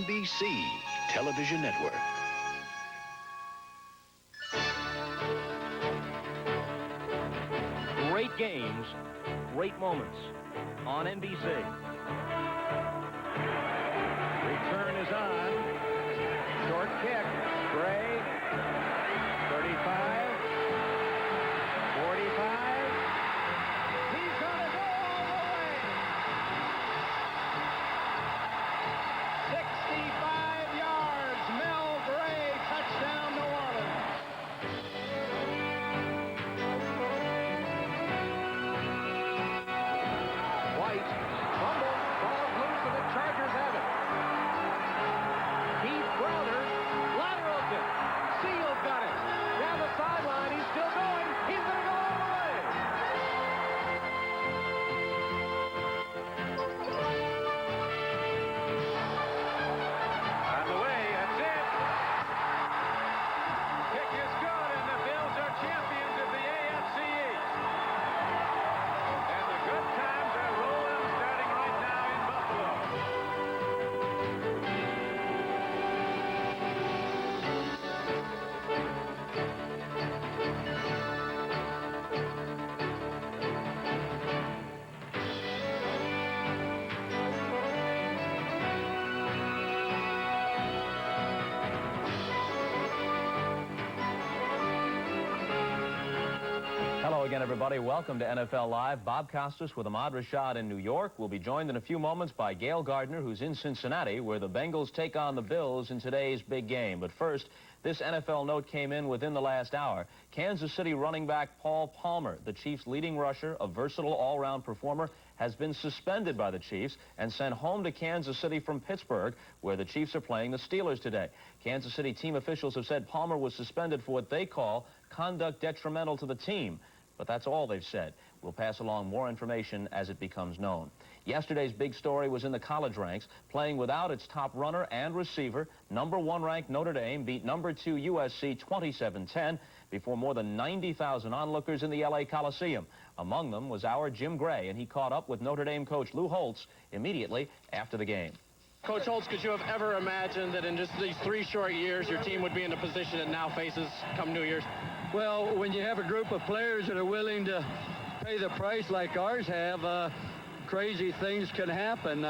NBC Television Network. Great games, great moments on NBC. Return is on. Short kick. Gray. 35. 45. He's going to go all the way. 65 yards. Mel Gray, touchdown, New Orleans. White, fumble, ball's loose, and the Chargers have it. Keith Browder laterals it. Seal got it. Down the sideline, he's still going. He's going to go all the way. On the way, that's it. Kick is good, and the Bills are champions of the AFC East. And the good times are rolling starting right now in Buffalo. Hello again, everybody. Welcome to NFL Live. Bob Costas with Ahmad Rashad in New York. We'll be joined in a few moments by Gail Gardner, who's in Cincinnati, where the Bengals take on the Bills in today's big game. But first, this NFL note came in within the last hour. Kansas City running back Paul Palmer, the Chiefs' leading rusher, a versatile all-round performer, has been suspended by the Chiefs and sent home to Kansas City from Pittsburgh, where the Chiefs are playing the Steelers today. Kansas City team officials have said Palmer was suspended for what they call conduct detrimental to the team. But that's all they've said. We'll pass along more information as it becomes known. Yesterday's big story was in the college ranks. Playing without its top runner and receiver, #1 ranked Notre Dame beat #2 USC 27-10 before more than 90,000 onlookers in the LA Coliseum. Among them was our Jim Gray, and he caught up with Notre Dame coach Lou Holtz immediately after the game. Coach Holtz, could you have ever imagined that in just these 3 short years your team would be in the position it now faces come New Year's? Well, when you have a group of players that are willing to pay the price like ours have, crazy things can happen.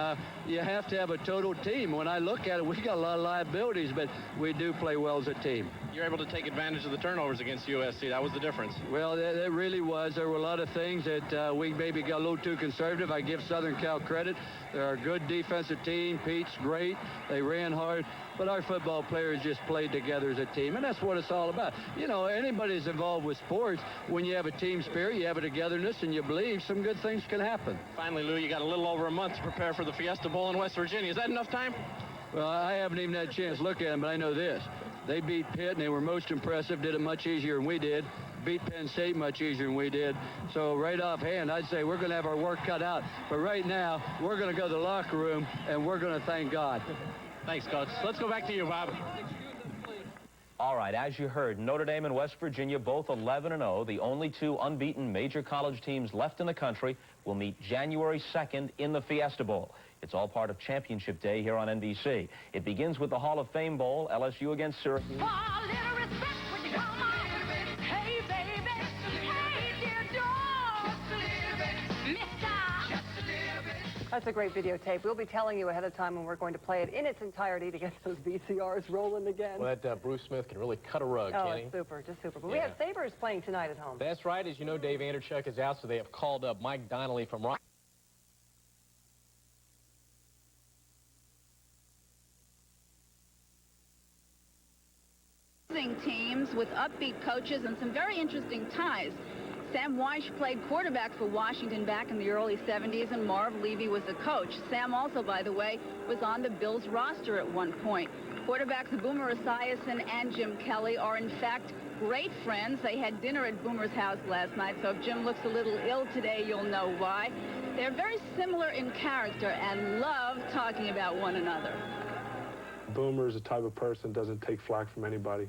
You have to have a total team. When I look at it, we got a lot of liabilities, but we do play well as a team. You're able to take advantage of the turnovers against USC. That was the difference. Well, it really was. There were a lot of things that we maybe got a little too conservative. I give Southern Cal credit. They're a good defensive team. Pete's great. They ran hard. But our football players just played together as a team, and that's what it's all about. You know, anybody's involved with sports, when you have a team spirit, you have a togetherness, and you believe some good things can happen. Finally, Lou, you got a little over a month to prepare for the Fiesta Bowl in West Virginia. Is that enough time? Well, I haven't even had a chance to look at them, but I know this. They beat Pitt, and they were most impressive, did it much easier than we did. Beat Penn State much easier than we did. So right offhand, I'd say we're going to have our work cut out. But right now, we're going to go to the locker room, and we're going to thank God. Thanks, Coach. Let's go back to you, Bob. All right, as you heard, Notre Dame and West Virginia, both 11-0, the only 2 unbeaten major college teams left in the country, will meet January 2nd in the Fiesta Bowl. It's all part of Championship Day here on NBC. It begins with the Hall of Fame Bowl, LSU against Syracuse. Hey, baby. Hey, dear dog. That's a great videotape. We'll be telling you ahead of time when we're going to play it in its entirety to get those VCRs rolling again. Well, that Bruce Smith can really cut a rug, oh, can he? It's super, just super. But we have Sabres playing tonight at home. That's right. As you know, Dave Anderchuk is out, so they have called up Mike Donnelly from Rock. Teams with upbeat coaches and some very interesting ties. Sam Weish played quarterback for Washington back in the early 70s, and Marv Levy was the coach. Sam also, by the way, was on the Bills roster at one point. Quarterbacks Boomer Esiason and Jim Kelly are, in fact, great friends. They had dinner at Boomer's house last night, so if Jim looks a little ill today, you'll know why. They're very similar in character and love talking about one another. Boomer is the type of person that doesn't take flack from anybody.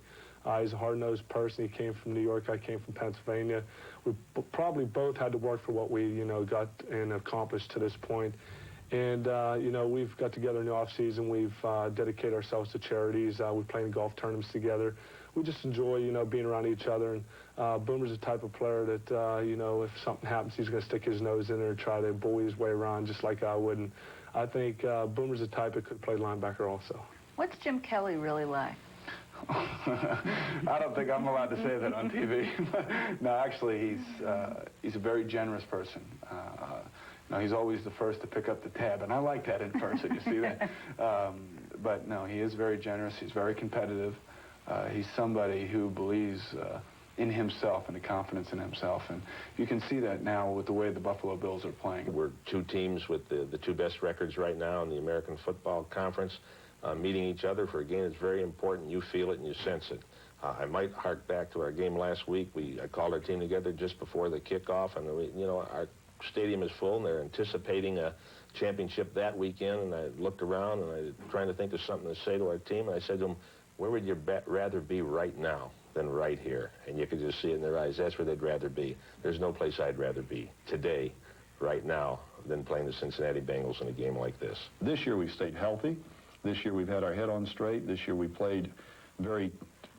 He's a hard-nosed person. He came from New York. I came from Pennsylvania. We probably both had to work for what we, got and accomplished to this point. And, you know, we've got together in the off-season. We've dedicated ourselves to charities. We play in golf tournaments together. We just enjoy, you know, being around each other. And Boomer's the type of player that, you know, if something happens, he's going to stick his nose in there and try to bully his way around just like I would. And I think Boomer's the type that could play linebacker also. What's Jim Kelly really like? I don't think I'm allowed to say that on TV. No, actually, he's a very generous person. You know, he's always the first to pick up the tab, and I like that in person, you see that? But no, he is very generous. He's very competitive. He's somebody who believes in himself and the confidence in himself, and you can see that now with the way the Buffalo Bills are playing. We're two teams with the two best records right now in the American Football Conference. Meeting each other for a game is very important. You feel it and you sense it. I might hark back to our game last week. I called our team together just before the kickoff, and you know, our stadium is full, and they're anticipating a championship that weekend. And I looked around, and I was trying to think of something to say to our team, and I said to them, "Where would you rather be right now than right here?" And you could just see it in their eyes. That's where they'd rather be. There's no place I'd rather be today, right now, than playing the Cincinnati Bengals in a game like this. This year we've stayed healthy. This year we've had our head on straight. This year we played very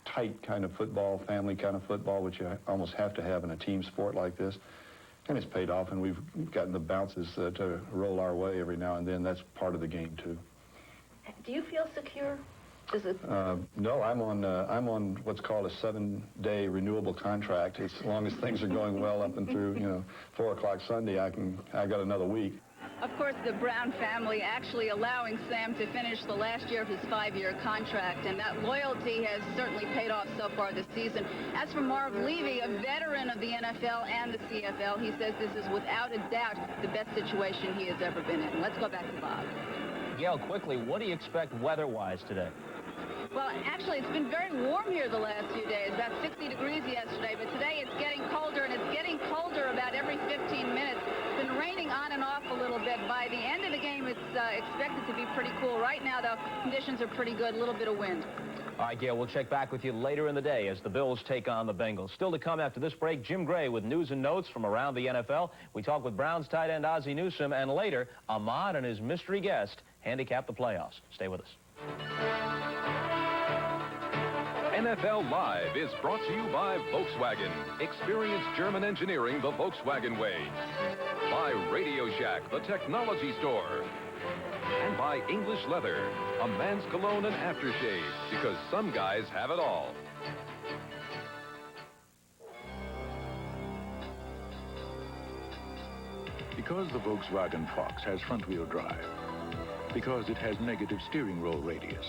tight kind of football, family kind of football, which you almost have to have in a team sport like this. And it's paid off, and we've gotten the bounces to roll our way every now and then. That's part of the game, too. Do you feel secure? Is it? No, I'm on what's called a 7-day renewable contract. As long as things are going well up and through, you know, 4 o'clock Sunday, I got another week. Of course, the Brown family actually allowing Sam to finish the last year of his 5-year contract, and that loyalty has certainly paid off so far this season. As for Marv Levy, a veteran of the NFL and the CFL, he says this is without a doubt the best situation he has ever been in. Let's go back to Bob. Gail, quickly, what do you expect weather-wise today? Well, actually, it's been very warm here the last few days, about 60 degrees yesterday, but today it's getting colder, and it's getting colder about every 15 minutes. It's been raining on and off a little bit. By the end of the game, it's expected to be pretty cool. Right now, though, conditions are pretty good, a little bit of wind. All right, Gail, we'll check back with you later in the day as the Bills take on the Bengals. Still to come after this break, Jim Gray with news and notes from around the NFL. We talk with Browns tight end Ozzie Newsome, and later, Ahmad and his mystery guest handicap the playoffs. Stay with us. NFL Live is brought to you by Volkswagen. Experience German engineering the Volkswagen way. By Radio Shack, the technology store. And by English Leather, a man's cologne and aftershave, because some guys have it all. Because the Volkswagen Fox has front-wheel drive. Because it has negative steering roll radius.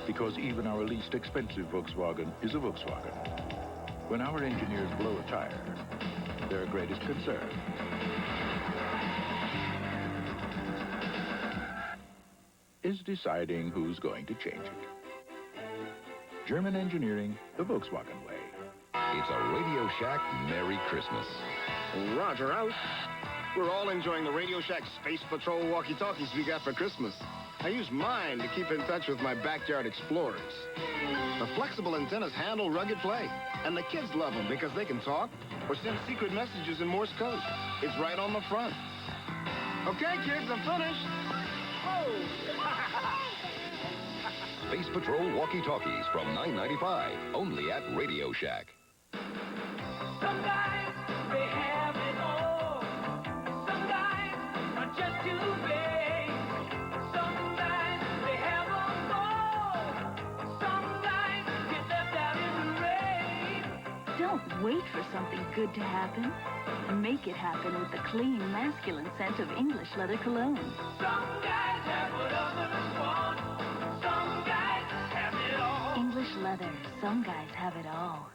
Because even our least expensive Volkswagen is a Volkswagen. When our engineers blow a tire, their greatest concern is deciding who's going to change it. German engineering, the Volkswagen way. It's a Radio Shack Merry Christmas. Roger out. We're all enjoying the Radio Shack Space Patrol walkie-talkies we got for Christmas. I use mine to keep in touch with my backyard explorers. The flexible antennas handle rugged play, and the kids love them because they can talk or send secret messages in Morse code. It's right on the front. Okay, kids, I'm finished. Oh! Space Patrol walkie-talkies from $9.95, only at Radio Shack. Some guys, they have it all. Some guys are just too big. Some guys, they have a ball. Some guys get left out in the rain. Don't wait for something good to happen. Make it happen with the clean, masculine scent of English Leather Cologne. Some guys have what others want. Some guys have it all. English Leather. Some guys have it all.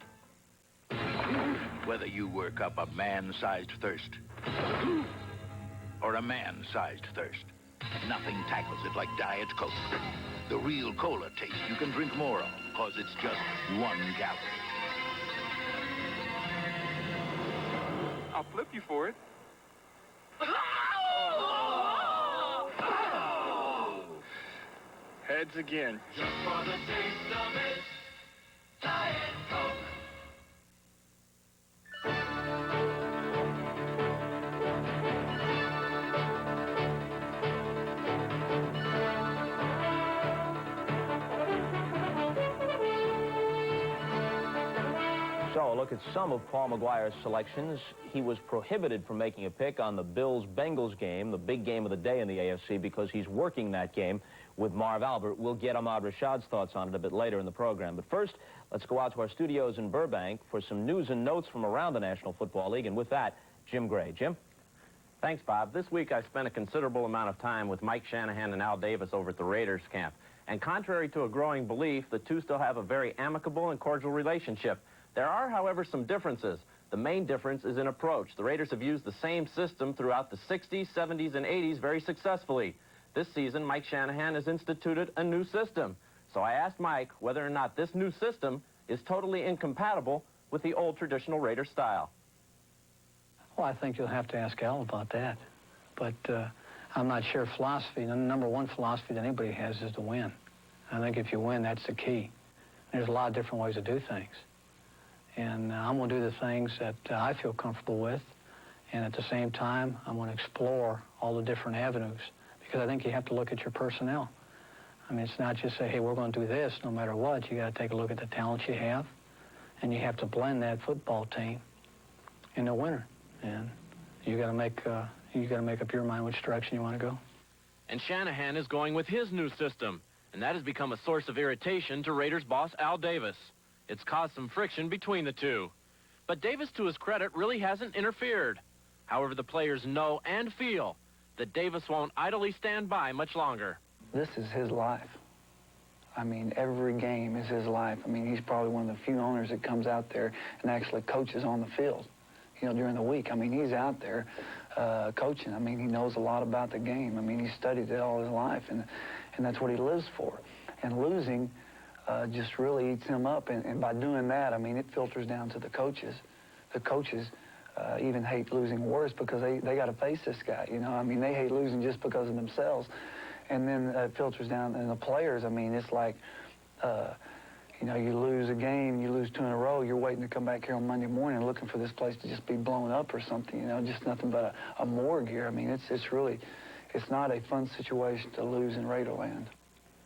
Whether you work up a man-sized thirst or a man-sized thirst, nothing tackles it like Diet Coke. The real cola taste you can drink more of, because it's just 1 gallon. I'll flip you for it. Heads again. Just for the taste of it, Diet Coke. So a look at some of Paul McGuire's selections. He was prohibited from making a pick on the Bills-Bengals game, the big game of the day in the AFC, because he's working that game with Marv Albert. We'll get Ahmad Rashad's thoughts on it a bit later in the program. But first, let's go out to our studios in Burbank for some news and notes from around the National Football League. And with that, Jim Gray. Jim? Thanks, Bob. This week I spent a considerable amount of time with Mike Shanahan and Al Davis over at the Raiders camp. And contrary to a growing belief, the two still have a very amicable and cordial relationship. There are, however, some differences. The main difference is in approach. The Raiders have used the same system throughout the 60s, 70s, and 80s very successfully. This season, Mike Shanahan has instituted a new system. So I asked Mike whether or not this new system is totally incompatible with the old traditional Raider style. Well, I think you'll have to ask Al about that. But I'm not sure philosophy. The number one philosophy that anybody has is to win. I think if you win, that's the key. There's a lot of different ways to do things. And I'm going to do the things that I feel comfortable with. And at the same time, I'm going to explore all the different avenues. Because I think you have to look at your personnel. I mean, it's not just say, hey, we're going to do this no matter what. You got to take a look at the talent you have. And you have to blend that football team in the winter. And you got to make up your mind which direction you want to go. And Shanahan is going with his new system. And that has become a source of irritation to Raiders boss Al Davis. It's caused some friction between the two. But Davis, to his credit, really hasn't interfered. However, the players know and feel that Davis won't idly stand by much longer. This is his life. I mean, every game is his life. I mean, he's probably one of the few owners that comes out there and actually coaches on the field, you know, during the week. I mean, he's out there coaching. I mean, he knows a lot about the game. I mean, he studied it all his life, and that's what he lives for. And losing just really eats him up, and by doing that, I mean, it filters down to the coaches. The coaches even hate losing worse because they got to face this guy, you know. I mean, they hate losing just because of themselves. And then it filters down, and the players, I mean, it's like, you know, you lose a game, you lose 2 in a row, you're waiting to come back here on Monday morning looking for this place to just be blown up or something, you know, just nothing but a morgue here. I mean, it's not a fun situation to lose in Raiderland.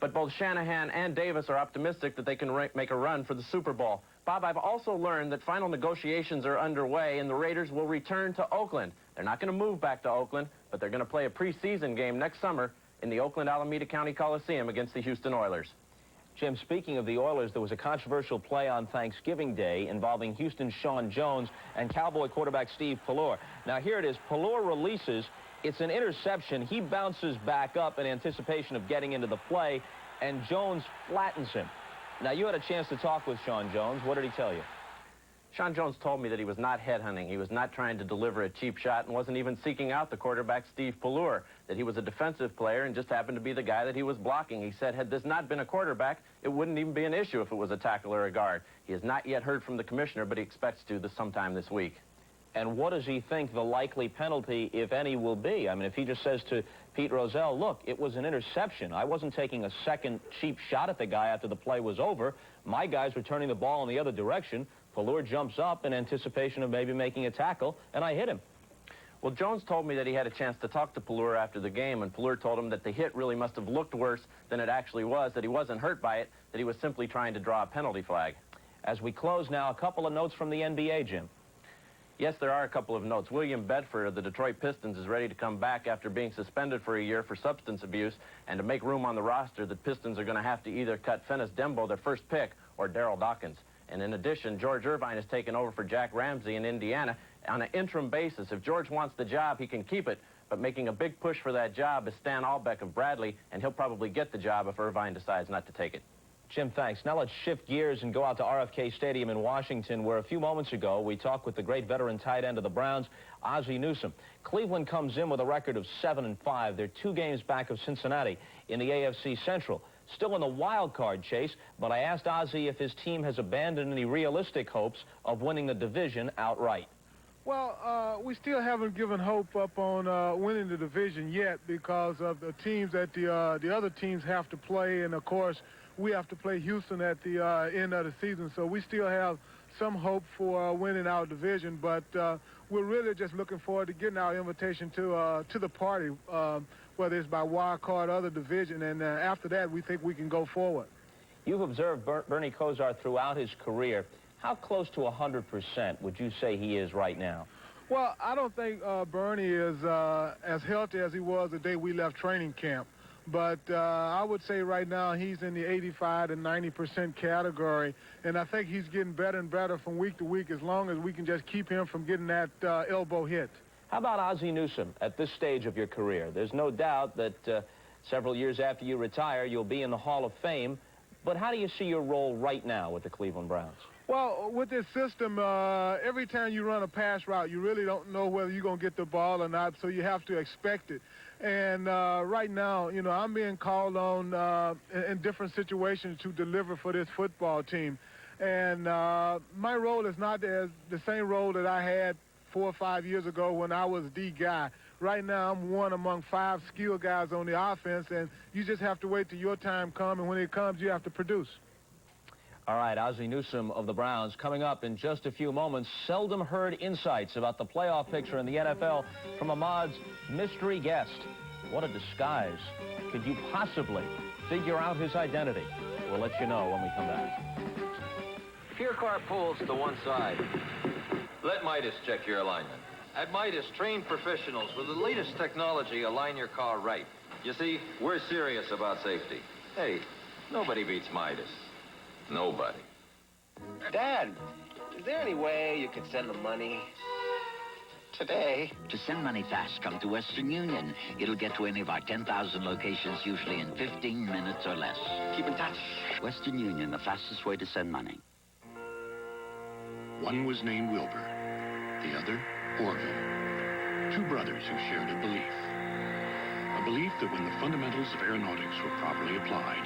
But both Shanahan and Davis are optimistic that they can make a run for the Super Bowl. Bob, I've also learned that final negotiations are underway and the Raiders will return to Oakland. They're not going to move back to Oakland, but they're going to play a preseason game next summer in the Oakland-Alameda County Coliseum against the Houston Oilers. Jim, speaking of the Oilers, there was a controversial play on Thanksgiving Day involving Houston's Sean Jones and Cowboy quarterback Steve Pallure. Now, here it is. Pallure releases. It's an interception. He bounces back up in anticipation of getting into the play, and Jones flattens him. Now, you had a chance to talk with Sean Jones. What did he tell you? Sean Jones told me that he was not headhunting. He was not trying to deliver a cheap shot and wasn't even seeking out the quarterback, Steve Pallure, that he was a defensive player and just happened to be the guy that he was blocking. He said, had this not been a quarterback, it wouldn't even be an issue if it was a tackle or a guard. He has not yet heard from the commissioner, but he expects to sometime this week. And what does he think the likely penalty, if any, will be? I mean, if he just says to Pete Rozelle, look, it was an interception. I wasn't taking a second cheap shot at the guy after the play was over. My guys were turning the ball in the other direction. Pallure jumps up in anticipation of maybe making a tackle, and I hit him. Well, Jones told me that he had a chance to talk to Pallure after the game, and Pallure told him that the hit really must have looked worse than it actually was, that he wasn't hurt by it, that he was simply trying to draw a penalty flag. As we close now, a couple of notes from the NBA, Jim. Yes, there are a couple of notes. William Bedford of the Detroit Pistons is ready to come back after being suspended for a year for substance abuse, and to make room on the roster, the Pistons are going to have to either cut Finis Dembo, their first pick, or Daryl Dawkins. And in addition, George Irvine has taken over for Jack Ramsey in Indiana on an interim basis. If George wants the job, he can keep it, but making a big push for that job is Stan Albeck of Bradley, and he'll probably get the job if Irvine decides not to take it. Jim, thanks. Now let's shift gears and go out to RFK Stadium in Washington, where a few moments ago we talked with the great veteran tight end of the Browns, Ozzie Newsome. Cleveland comes in with a record of 7-5. They're 2 games back of Cincinnati in the AFC Central. Still in the wild card chase, but I asked Ozzie if his team has abandoned any realistic hopes of winning the division outright. Well, we still haven't given hope up on winning the division yet because of the teams that the other teams have to play, and of course we have to play Houston at the end of the season. So we still have some hope for winning our division, but we're really just looking forward to getting our invitation to the party, whether it's by wild card or other division, and after that we think we can go forward. You've observed Bernie Kosar throughout his career. How close to 100% would you say he is right now? Well, I don't think Bernie is as healthy as he was the day we left training camp. But I would say right now he's in the 85 to 90% category, and I think he's getting better and better from week to week as long as we can just keep him from getting that elbow hit. How about Ozzie Newsome at this stage of your career? There's no doubt that several years after you retire, you'll be in the Hall of Fame. But how do you see your role right now with the Cleveland Browns? Well, with this system, every time you run a pass route, you really don't know whether you're going to get the ball or not, so you have to expect it. And right now, you know, I'm being called on in different situations to deliver for this football team. And my role is not the same role that I had 4 or 5 years ago when I was the guy. Right now, I'm one among 5 skilled guys on the offense, and you just have to wait till your time comes, and when it comes, you have to produce. All right, Ozzie Newsome of the Browns coming up in just a few moments. Seldom heard insights about the playoff picture in the NFL from Ahmad's mystery guest. What a disguise. Could you possibly figure out his identity? We'll let you know when we come back. If your car pulls to one side, let Midas check your alignment. At Midas, trained professionals with the latest technology align your car right. You see, we're serious about safety. Hey, nobody beats Midas. Nobody. Dad, is there any way you could send the money today? To send money fast, come to Western Union. It'll get to any of our 10,000 locations, usually in 15 minutes or less. Keep in touch. Western Union, the fastest way to send money. One was named Wilbur, the other Orville. 2 brothers who shared a belief. A belief that when the fundamentals of aeronautics were properly applied,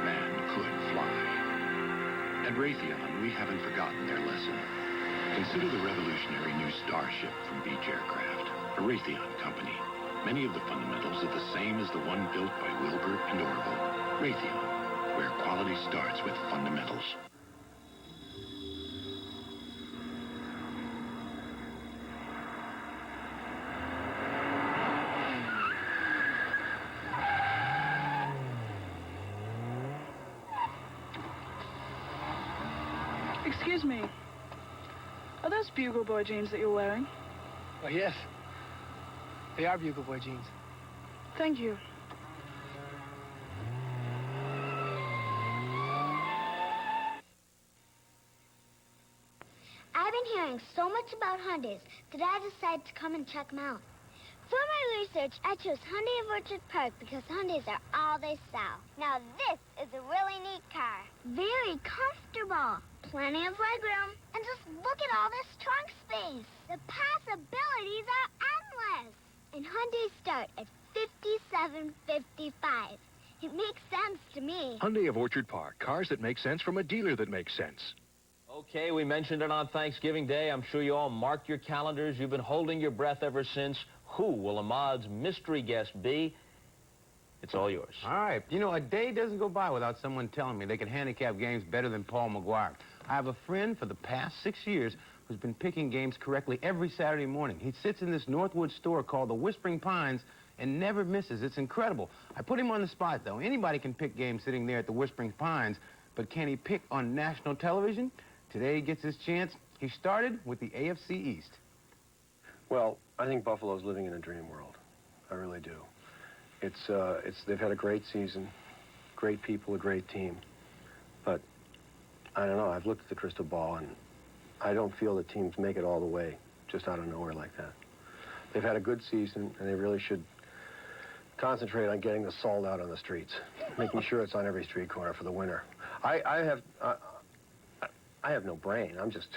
man could fly. At Raytheon, we haven't forgotten their lesson. Consider the revolutionary new Starship from Beech Aircraft, a Raytheon company. Many of the fundamentals are the same as the one built by Wilbur and Orville. Raytheon, where quality starts with fundamentals. Excuse me. Are those Bugle Boy jeans that you're wearing? Oh, yes. They are Bugle Boy jeans. Thank you. I've been hearing so much about Hyundais that I decided to come and check them out. For my research, I chose Hyundai of Orchard Park because Hyundais are all they sell. Now this is a really neat car. Very comfortable. Plenty of legroom. And just look at all this trunk space. The possibilities are endless. And Hyundai start at $57.55. It makes sense to me. Hyundai of Orchard Park. Cars that make sense from a dealer that makes sense. Okay, we mentioned it on Thanksgiving Day. I'm sure you all marked your calendars. You've been holding your breath ever since. Who will Ahmad's mystery guest be? It's all yours. All right. You know, a day doesn't go by without someone telling me they can handicap games better than Paul McGuire. I have a friend for the past 6 years who's been picking games correctly every Saturday morning. He sits in this Northwood store called the Whispering Pines and never misses. It's incredible. I put him on the spot, though. Anybody can pick games sitting there at the Whispering Pines, but can he pick on national television? Today he gets his chance. He started with the AFC East. Well, I think Buffalo's living in a dream world. I really do. They've had a great season, great people, a great team. But I don't know, I've looked at the crystal ball and I don't feel that teams make it all the way just out of nowhere like that. They've had a good season and they really should concentrate on getting the salt out on the streets, making sure it's on every street corner for the winter. I have no brain. I'm just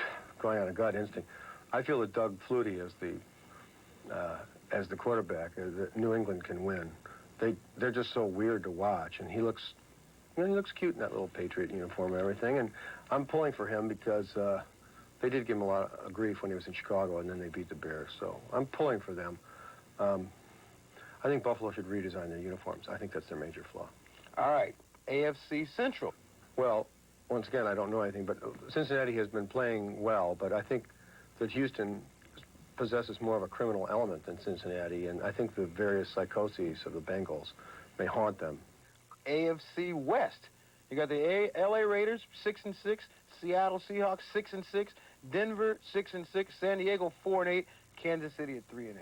going on a gut instinct. I feel that Doug Flutie as the quarterback, that New England can win. They're just so weird to watch, and he looks cute in that little Patriot uniform and everything. And I'm pulling for him because they did give him a lot of grief when he was in Chicago, and then they beat the Bears. So I'm pulling for them. I think Buffalo should redesign their uniforms. I think that's their major flaw. All right, AFC Central. Well, once again, I don't know anything, but Cincinnati has been playing well, but I think that Houston possesses more of a criminal element than Cincinnati, and I think the various psychoses of the Bengals may haunt them. AFC West. You got the LA Raiders 6-6, Seattle Seahawks 6-6, Denver 6-6, San Diego 4-8, Kansas City at 3-8.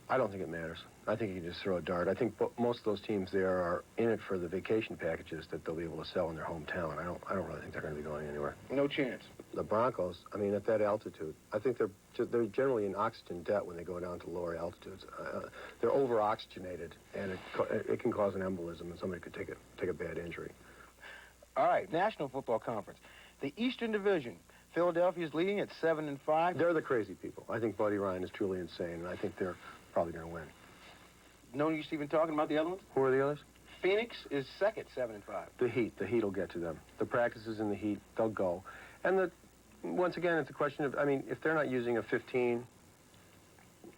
I don't think it matters. I think you can just throw a dart. I think most of those teams there are in it for the vacation packages that they'll be able to sell in their hometown. I don't really think they're going to be going anywhere. No chance. The Broncos, I mean, at that altitude, I think they're generally in oxygen debt when they go down to lower altitudes. They're over-oxygenated, and it can cause an embolism, and somebody could take a bad injury. All right, National Football Conference. The Eastern Division. Philadelphia's leading at 7-5. They're the crazy people. I think Buddy Ryan is truly insane, and I think they're probably going to win. No use even talking about the other ones? Who are the others? Phoenix is second, 7-5. The Heat will get to them. The practices in the Heat, they'll go. And once again, it's a question of, I mean, if they're not using a 15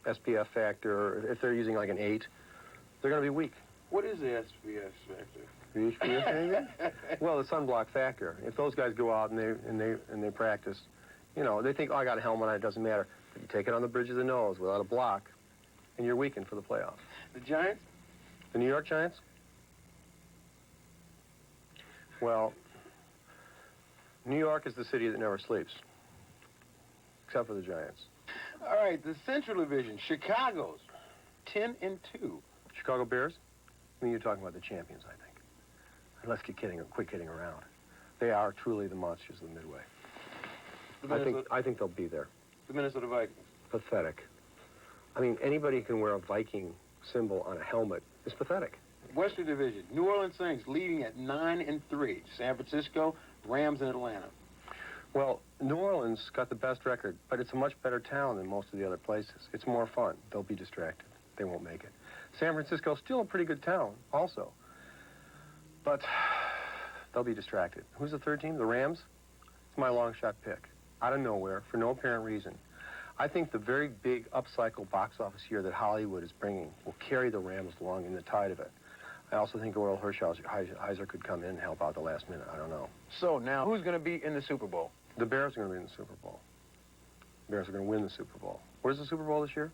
SPF factor, or if they're using like an 8, they're going to be weak. What is the SPF factor? The HPF factor? Well, the sunblock factor. If those guys go out and they practice, you know, they think, oh, I got a helmet on, it doesn't matter. But you take it on the bridge of the nose without a block, and you're weakened for the playoffs. The Giants? The New York Giants? Well, New York is the city that never sleeps, except for the Giants. All right, the Central Division. Chicago's 10-2. Chicago Bears? I mean, you're talking about the champions, I think. Let's quit kidding around. They are truly the monsters of the Midway. I think they'll be there. The Minnesota Vikings. Pathetic. I mean, anybody who can wear a Viking symbol on a helmet is pathetic. Western Division. New Orleans Saints leading at 9-3. San Francisco, Rams, and Atlanta. Well, New Orleans got the best record, but it's a much better town than most of the other places. It's more fun. They'll be distracted. They won't make it. San Francisco's still a pretty good town, also. But they'll be distracted. Who's the third team? The Rams? It's my long shot pick. Out of nowhere, for no apparent reason. I think the very big upcycle box office year that Hollywood is bringing will carry the Rams along in the tide of it. I also think Oral Hershiser could come in and help out the last minute. I don't know. So now, who's going to be in the Super Bowl? The Bears are going to be in the Super Bowl. The Bears are going to win the Super Bowl. Where's the Super Bowl this year?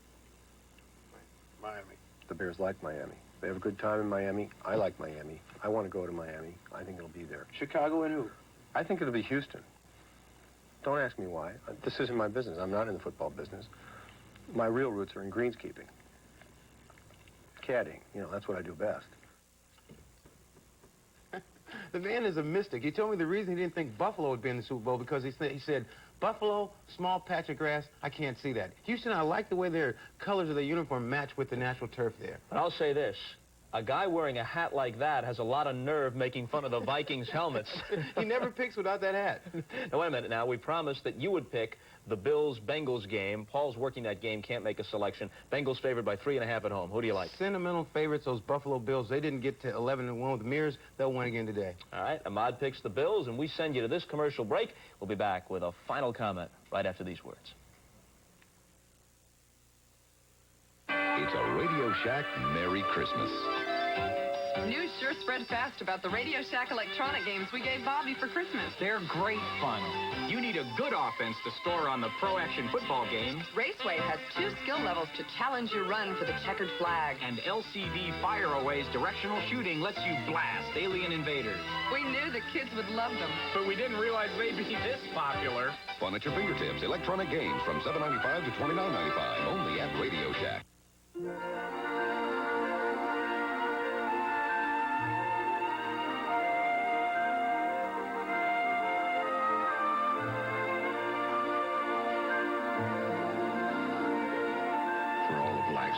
Miami. The Bears like Miami. They have a good time in Miami. I like Miami. I want to go to Miami. I think it'll be there. Chicago and who? I think it'll be Houston. Don't ask me why. This isn't my business. I'm not in the football business. My real roots are in greenskeeping. Caddying. You know, that's what I do best. The man is a mystic. He told me the reason he didn't think Buffalo would be in the Super Bowl because he said, Buffalo, small patch of grass, I can't see that. Houston, I like the way their colors of their uniform match with the natural turf there. But I'll say this. A guy wearing a hat like that has a lot of nerve making fun of the Vikings' helmets. He never picks without that hat. Now, wait a minute. Now, we promised that you would pick the Bills-Bengals game. Paul's working that game, can't make a selection. Bengals favored by 3.5 at home. Who do you like? Sentimental favorites, those Buffalo Bills. They didn't get to 11-1 with the Mirrors. They'll win again today. All right. Ahmad picks the Bills, and we send you to this commercial break. We'll be back with a final comment right after these words. It's a Radio Shack Merry Christmas. News sure spread fast about the Radio Shack electronic games we gave Bobby for Christmas. They're great fun. You need a good offense to score on the Pro Action football games. Raceway has 2 skill levels to challenge your run for the checkered flag. And LCD Fire Away's directional shooting lets you blast alien invaders. We knew the kids would love them. But we didn't realize they'd be this popular. Fun at your fingertips. Electronic games from $7.95 to $29.95. Only at Radio Shack.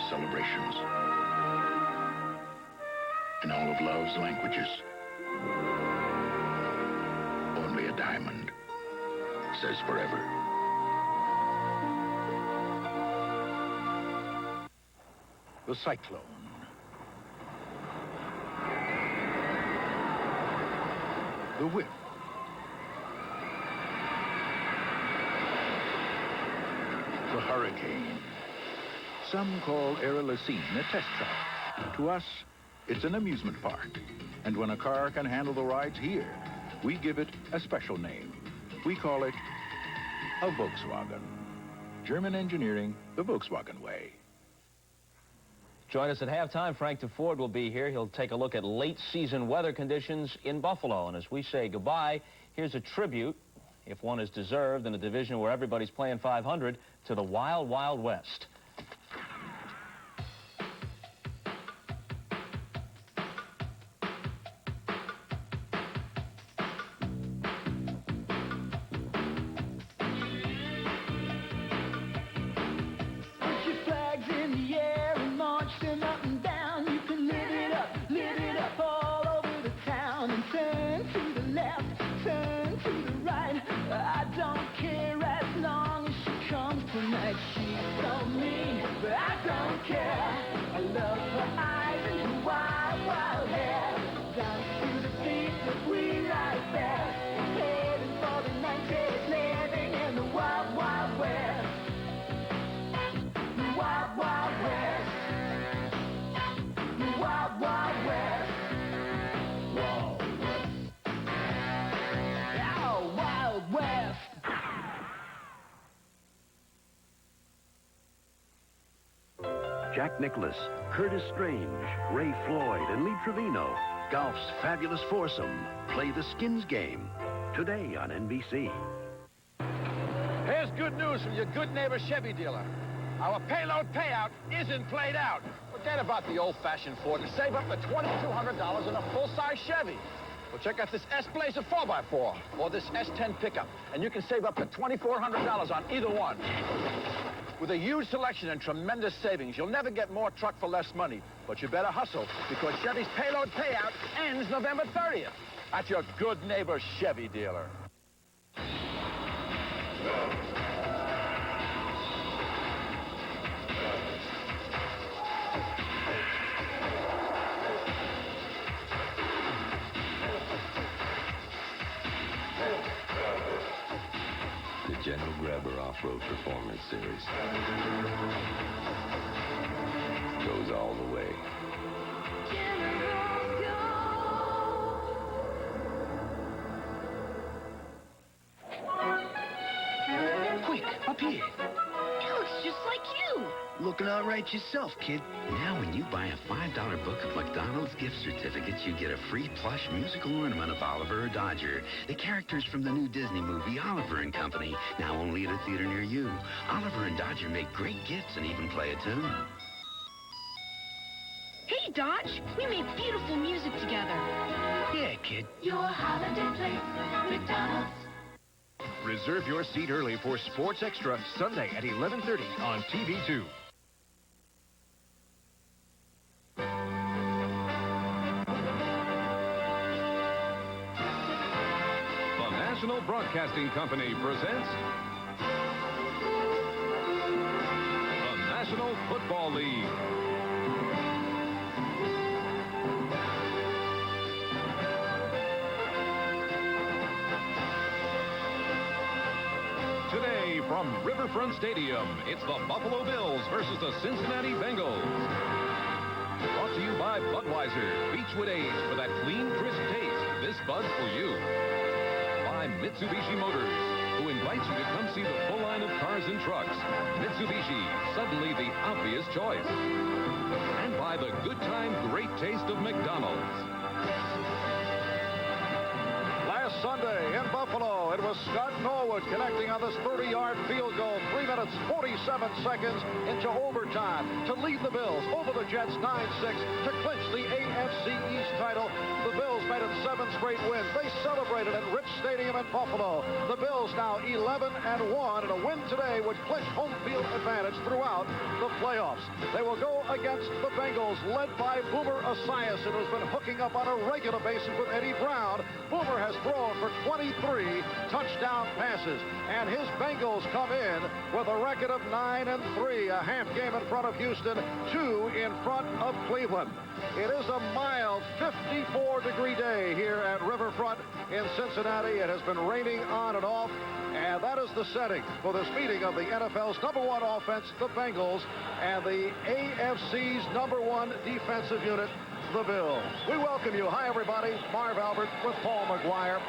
Celebrations in all of love's languages. Only a diamond says forever. The cyclone. The whip. The hurricane. Some call Aerolacine a test track. To us, it's an amusement park. And when a car can handle the rides here, we give it a special name. We call it a Volkswagen. German engineering the Volkswagen way. Join us at halftime. Frank DeFord will be here. He'll take a look at late-season weather conditions in Buffalo. And as we say goodbye, here's a tribute, if one is deserved, in a division where everybody's playing 500, to the Wild Wild West. Jack Nicklaus, Curtis Strange, Ray Floyd, and Lee Trevino. Golf's fabulous foursome. Play the Skins game. Today on NBC. Here's good news from your good neighbor Chevy dealer. Our payload payout isn't played out. Forget about the old-fashioned Ford and save up to $2,200 in a full-size Chevy. Well, check out this S-Blazer 4x4 or this S10 pickup, and you can save up to $2,400 on either one. With a huge selection and tremendous savings, you'll never get more truck for less money. But you better hustle, because Chevy's payload payout ends November 30th. At your good neighbor Chevy dealer. The General Grabber Off-Road Performance Series goes all the way. Quick, up here. He looks just like you. Looking all right yourself, kid. Now, when you buy a $5 book of McDonald's gift certificates, you get a free plush musical ornament of Oliver or Dodger, the characters from the new Disney movie, Oliver and Company, now only at a theater near you. Oliver and Dodger make great gifts and even play a tune. Hey, Dodge, we made beautiful music together. Yeah, kid. Your holiday place, McDonald's. Reserve your seat early for Sports Extra, Sunday at 11:30 on TV2. The National Broadcasting Company presents the National Football League. Today from Riverfront Stadium, it's the Buffalo Bills versus the Cincinnati Bengals. Brought to you by Budweiser, Beechwood Age for that clean, crisp taste. This Bud's for you. By Mitsubishi Motors, who invites you to come see the full line of cars and trucks. Mitsubishi, suddenly the obvious choice. And by the good time, great taste of McDonald's. Last Sunday in Buffalo, it was Scott Norwood connecting on this 30-yard field goal, 3 minutes, 47 seconds into overtime to lead the Bills over the Jets 9-6 to clinch the AFC East title. The Bills made it 7 straight wins. They celebrated at Rich Stadium in Buffalo. The Bills now 11-1, and a win today would clinch home field advantage throughout the playoffs. They will go against the Bengals, led by Boomer Esiason, who's been hooking up on a regular basis with Eddie Brown. Boomer has thrown for 23 touchdown passes, and his Bengals come in with a record of 9-3, a half game in front of Houston, 2 in front of Cleveland. It is a mild 54-degree day here at Riverfront in Cincinnati. It has been raining on and off, and that is the setting for this meeting of the NFL's #1 offense, the Bengals, and the AFC's #1 defensive unit, the Bills. We welcome you. Hi, everybody. Marv Albert with Paul McGuire.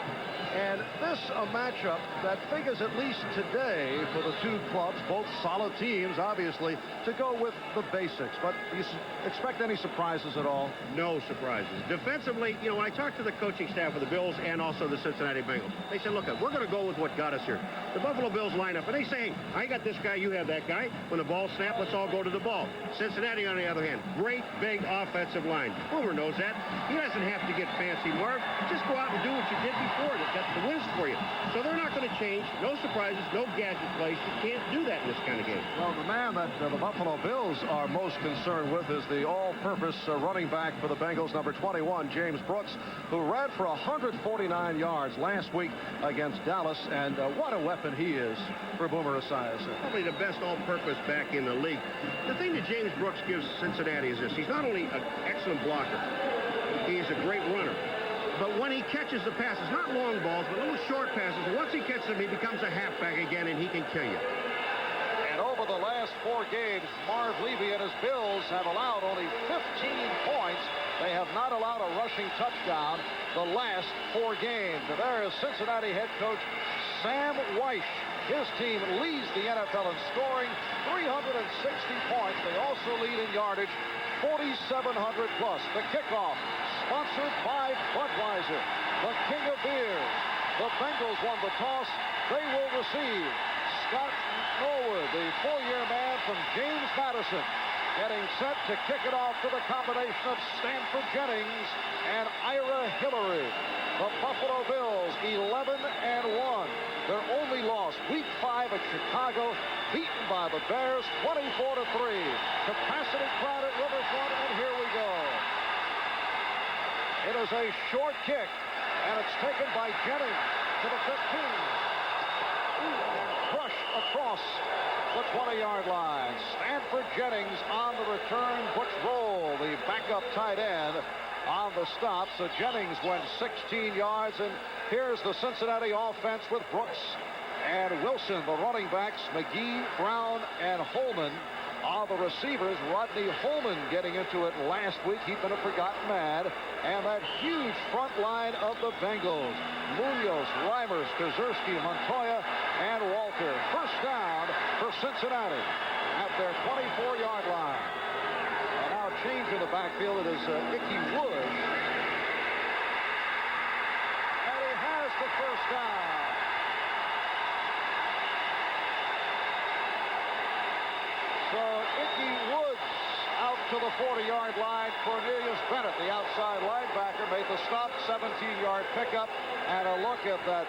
And this a matchup that figures at least today for the two clubs, both solid teams, obviously, to go with the basics. But do you expect any surprises at all? No surprises. Defensively, you know, when I talked to the coaching staff of the Bills and also the Cincinnati Bengals, they said, look, we're going to go with what got us here. The Buffalo Bills line up, and they say, hey, I got this guy, you have that guy. When the ball snaps, let's all go to the ball. Cincinnati, on the other hand, great big offensive line. Boomer knows that. He doesn't have to get fancy, Marv. Just go out and do what you did before. That's the wins for you. So they're not going to change. No surprises, no gadget plays. You can't do that in this kind of game. Well, the man that the Buffalo Bills are most concerned with is the all-purpose running back for the Bengals, number 21, James Brooks, who ran for 149 yards last week against Dallas. And what a weapon he is for Boomer Esiason. Probably the best all-purpose back in the league. The thing that James Brooks gives Cincinnati is this. He's not only an excellent blocker, he's a great runner. But when he catches the passes, not long balls, but little short passes, and once he catches them, he becomes a halfback again, and he can kill you. And over the last 4 games, Marv Levy and his Bills have allowed only 15 points. They have not allowed a rushing touchdown the last 4 games. And there is Cincinnati head coach Sam Weish. His team leads the NFL in scoring, 360 points. They also lead in yardage, 4,700 plus. The kickoff, sponsored by Budweiser, the king of beers. The Bengals won the toss. They will receive Scott Norwood, the 4-year man from James Madison, getting set to kick it off to the combination of Stanford Jennings and Ira Hillary. The Buffalo Bills, 11-1. Their only loss, Week 5 at Chicago, beaten by the Bears, 24-3. Capacity crowd at Riverfront, and here we go. It is a short kick, and it's taken by Jennings to the 15. Crushed across the 20-yard line. Stanford Jennings on the return. Butch Roll, the backup tight end, on the stop. So Jennings went 16 yards, and here's the Cincinnati offense with Brooks and Wilson, the running backs, McGee, Brown, and Holman are the receivers. Rodney Holman getting into it last week. He'd been a forgotten man. And that huge front line of the Bengals. Munoz, Reimers, Kozersky, Montoya, and Walter. First down for Cincinnati at their 24-yard line. And now change in the backfield. It is Ickey Wood. And he has the first down. So Ickey Woods out to the 40-yard line. Cornelius Bennett, the outside linebacker, made the stop. 17-yard pickup. And a look at that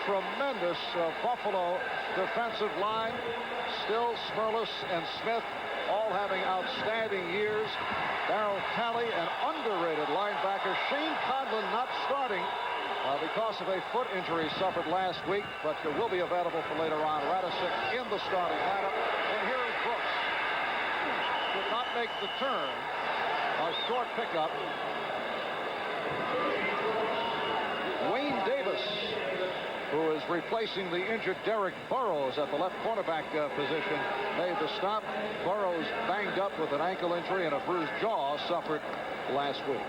tremendous Buffalo defensive line. Still Smirlis and Smith all having outstanding years. Darryl Talley, an underrated linebacker. Shane Conlon not starting because of a foot injury suffered last week, but will be available for later on. Radisic in the starting lineup. And here is Brooks. Did not make the turn. A short pickup. Wayne Davis, who is replacing the injured Derek Burrows at the left cornerback position, made the stop. Burrows banged up with an ankle injury and a bruised jaw suffered last week.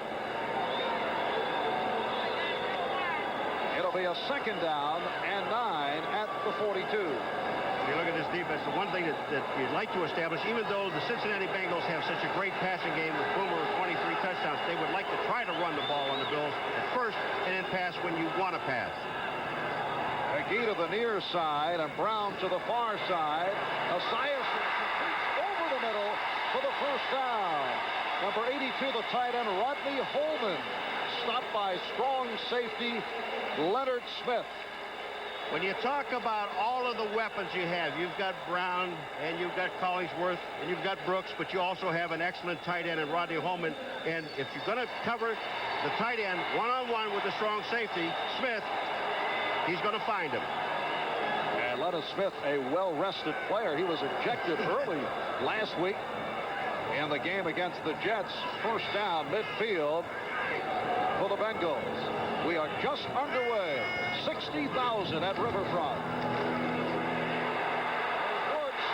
It'll be a second down and 9 at the 42. If you look at this defense, the one thing that you'd like to establish, even though the Cincinnati Bengals have such a great passing game with Boomer with 23 touchdowns, they would like to try to run the ball on the Bills at first and then pass when you want to pass. McGee to the near side and Brown to the far side. Esiason completes over the middle for the first down. Number 82, the tight end, Rodney Holman, stopped by strong safety Leonard Smith. When you talk about all of the weapons you have, you've got Brown and you've got Collingsworth and you've got Brooks, but you also have an excellent tight end in Rodney Holman. And if you're going to cover the tight end one-on-one with the strong safety, Smith, he's going to find him. And Leonard Smith, a well-rested player. He was ejected early last week in the game against the Jets. First down midfield for the Bengals. We are just underway. 60,000 at Riverfront. Woods.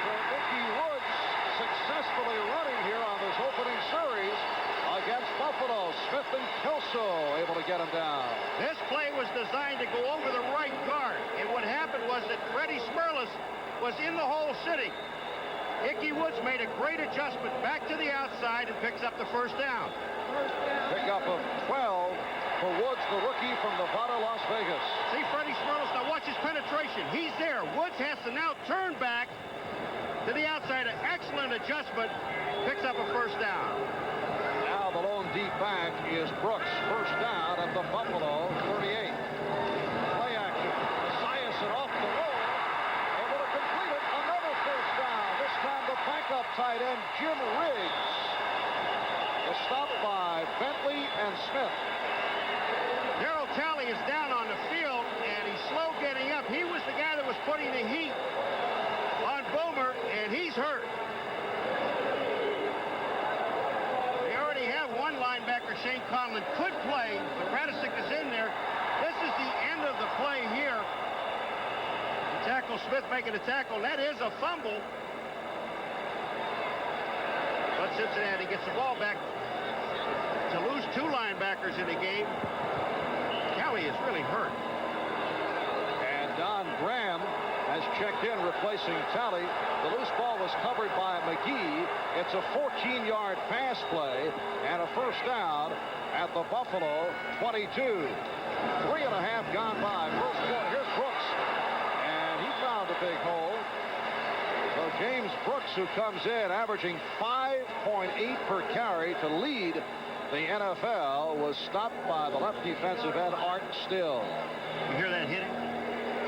So Ickey Woods successfully running here on this opening series. series against Buffalo. Smith and Kelso able to get him down. This play was designed to go over the right guard. And what happened was that Freddie Smirlis was in the hole sitting. Ickey Woods made a great adjustment back to the outside and picks up the first down. Pick up of 12 for Woods, the rookie from Nevada, Las Vegas. See Freddie Smirlis, now watch his penetration. He's there. Woods has to now turn back to the outside. An excellent adjustment. Picks up a first down. Now the lone deep back is Brooks. First down at the Buffalo 38. Play action. Esiason off the roll. Able to complete it. Another first down. This time the backup tight end, Jim Riggs. Was stopped by Bentley and Smith. Darryl Talley is down on the field, and he's slow getting up. He was the guy that was putting the heat on Boomer, and he's hurt. They already have one linebacker, Shane Conlon, could play, but Radicic is in there. This is the end of the play here. The tackle, Smith making a tackle. That is a fumble. But Cincinnati gets the ball back. To lose two linebackers in the game, Kelly is really hurt. And Don Graham has checked in, replacing Talley. The loose ball was covered by McGee. It's a 14-yard pass play and a first down at the Buffalo 22. 3.5 gone by. First quarter. Here's Brooks. And he found a big hole. So James Brooks, who comes in averaging 5.8 per carry to lead the NFL, was stopped by the left defensive end, Art Still. You hear that hitting?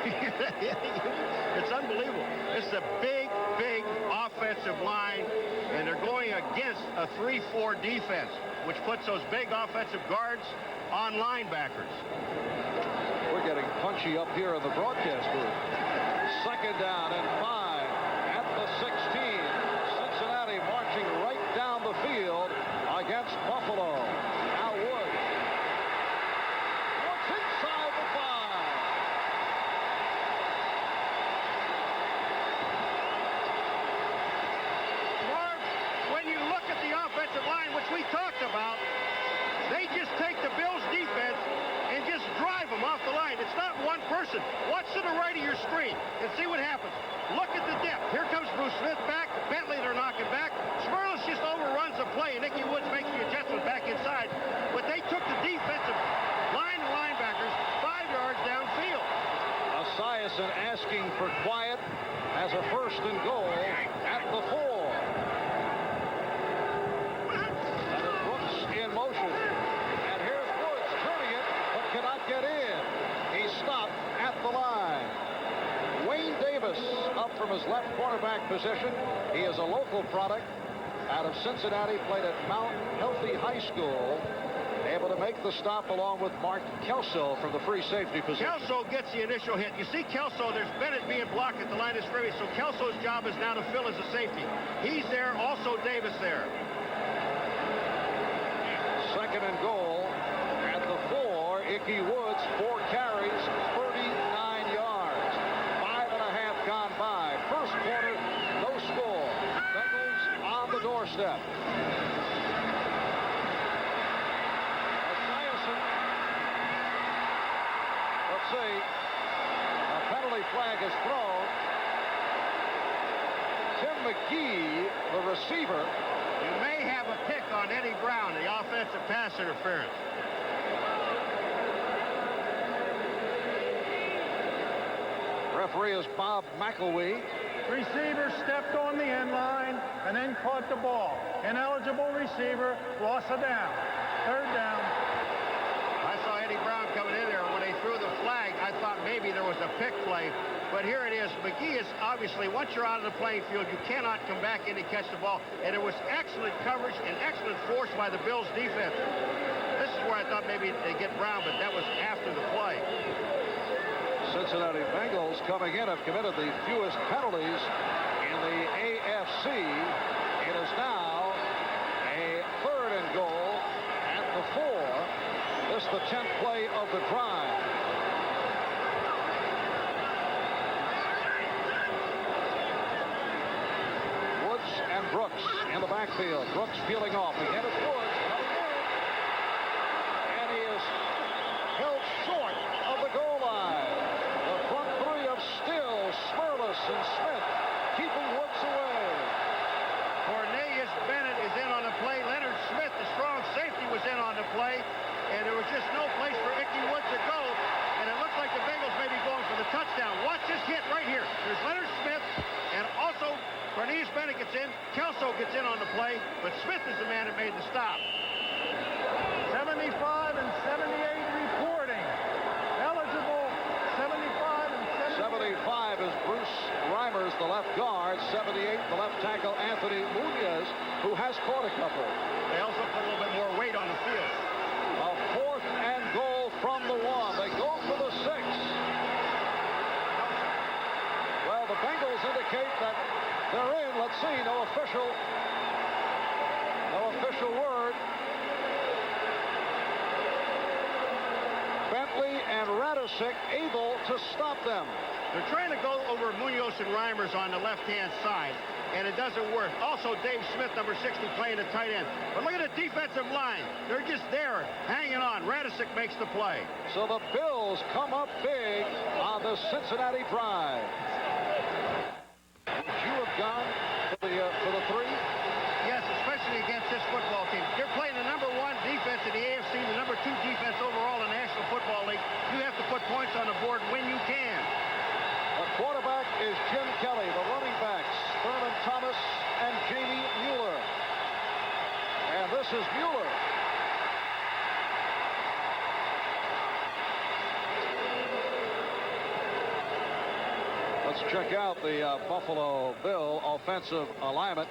It's unbelievable. It's a big, big offensive line, and they're going against a 3-4 defense, which puts those big offensive guards on linebackers. We're getting punchy up here in the broadcast booth. Second down and 5 at the 16. Cincinnati marching right down the field against Buffalo. Now Woods. Woods inside the 5. Marv, when you look at the offensive line, which we talked about, they just take the Bills' defense and just drive them off the line. It's not one person. Watch to the right of your screen and see what happens. Look at the depth. Here comes Bruce Smith back. Bentley, they're knocking back. Smirlis just overruns the play, and Ickey Woods makes the adjustment back inside. But they took the defensive line of linebackers 5 yards downfield. Esiason asking for quiet as a first and goal at the 4. And Brooks in motion. And here's Woods turning it, but cannot get in. He's stopped at the line. Wayne Davis up from his left cornerback position. He is a local product out of Cincinnati, played at Mount Healthy High School. Able to make the stop along with Mark Kelso from the free safety position. Kelso gets the initial hit. You see Kelso, there's Bennett being blocked at the line of scrimmage, so Kelso's job is now to fill as a safety. He's there, also Davis there. Second and goal at the 4. Ickey Woods, 4 carries, 39 yards. 5.5 gone by. First quarter, no score. Bengals on the doorstep. Esiason. Let's see. A penalty flag is thrown. Tim McGee, the receiver. You may have a pick on Eddie Brown, the offensive pass interference. Referee is Bob McElwee. Receiver stepped on the end line and then caught the ball. Ineligible receiver, loss of down. Third down. I saw Eddie Brown coming in there. When they threw the flag, I thought maybe there was a pick play. But here it is. McGee is obviously, once you're out of the playing field, you cannot come back in and catch the ball. And there was excellent coverage and excellent force by the Bills' defense. This is where I thought maybe they get Brown, but that was after the play. Cincinnati Bengals coming in have committed the fewest penalties in the AFC. It is now a third and goal at the 4. This is the 10th play of the drive. Woods and Brooks in the backfield. Brooks peeling off. Again, it's Woods. And he is held short of the goal line. The front three of Still, Smirlis, and Smith keeping Woods away. Cornelius Bennett is in on the play. Leonard Smith, the strong safety, was in on the play. And there was just no place for Ickey Woods to go. And it looks like the Bengals may be going for the touchdown. Watch this hit right here. There's Leonard Smith, and also Cornelius Bennett gets in. Kelso gets in on the play, but Smith is the man that made the stop. 75 and 78 reporting. Eligible 75 and 78. 75 is Bruce Reimers, the left guard. 78, the left tackle, Anthony Munoz, who has caught a couple. They also put a little bit more weight on the field. A 4th and goal from the 1. They go for the 6. Well, the Bengals indicate that they're in. Let's see. No official word. Bentley and Radisic able to stop them. They're trying to go over Munoz and Reimers on the left-hand side, and it doesn't work. Also, Dave Smith, number 60, playing the tight end. But look at the defensive line. They're just there, hanging on. Radisic makes the play. So the Bills come up big on the Cincinnati drive. Would you have gone for the 3? Yes, especially against this football team. They're playing the number 1 defense in the AFC, the number 2 defense overall in the National Football League. You have to put points on the board when you can. The quarterback is Jim Kelly. The running backs, Thurman Thomas and Jamie Mueller. And this is Mueller. Let's check out the Buffalo Bill offensive alignment.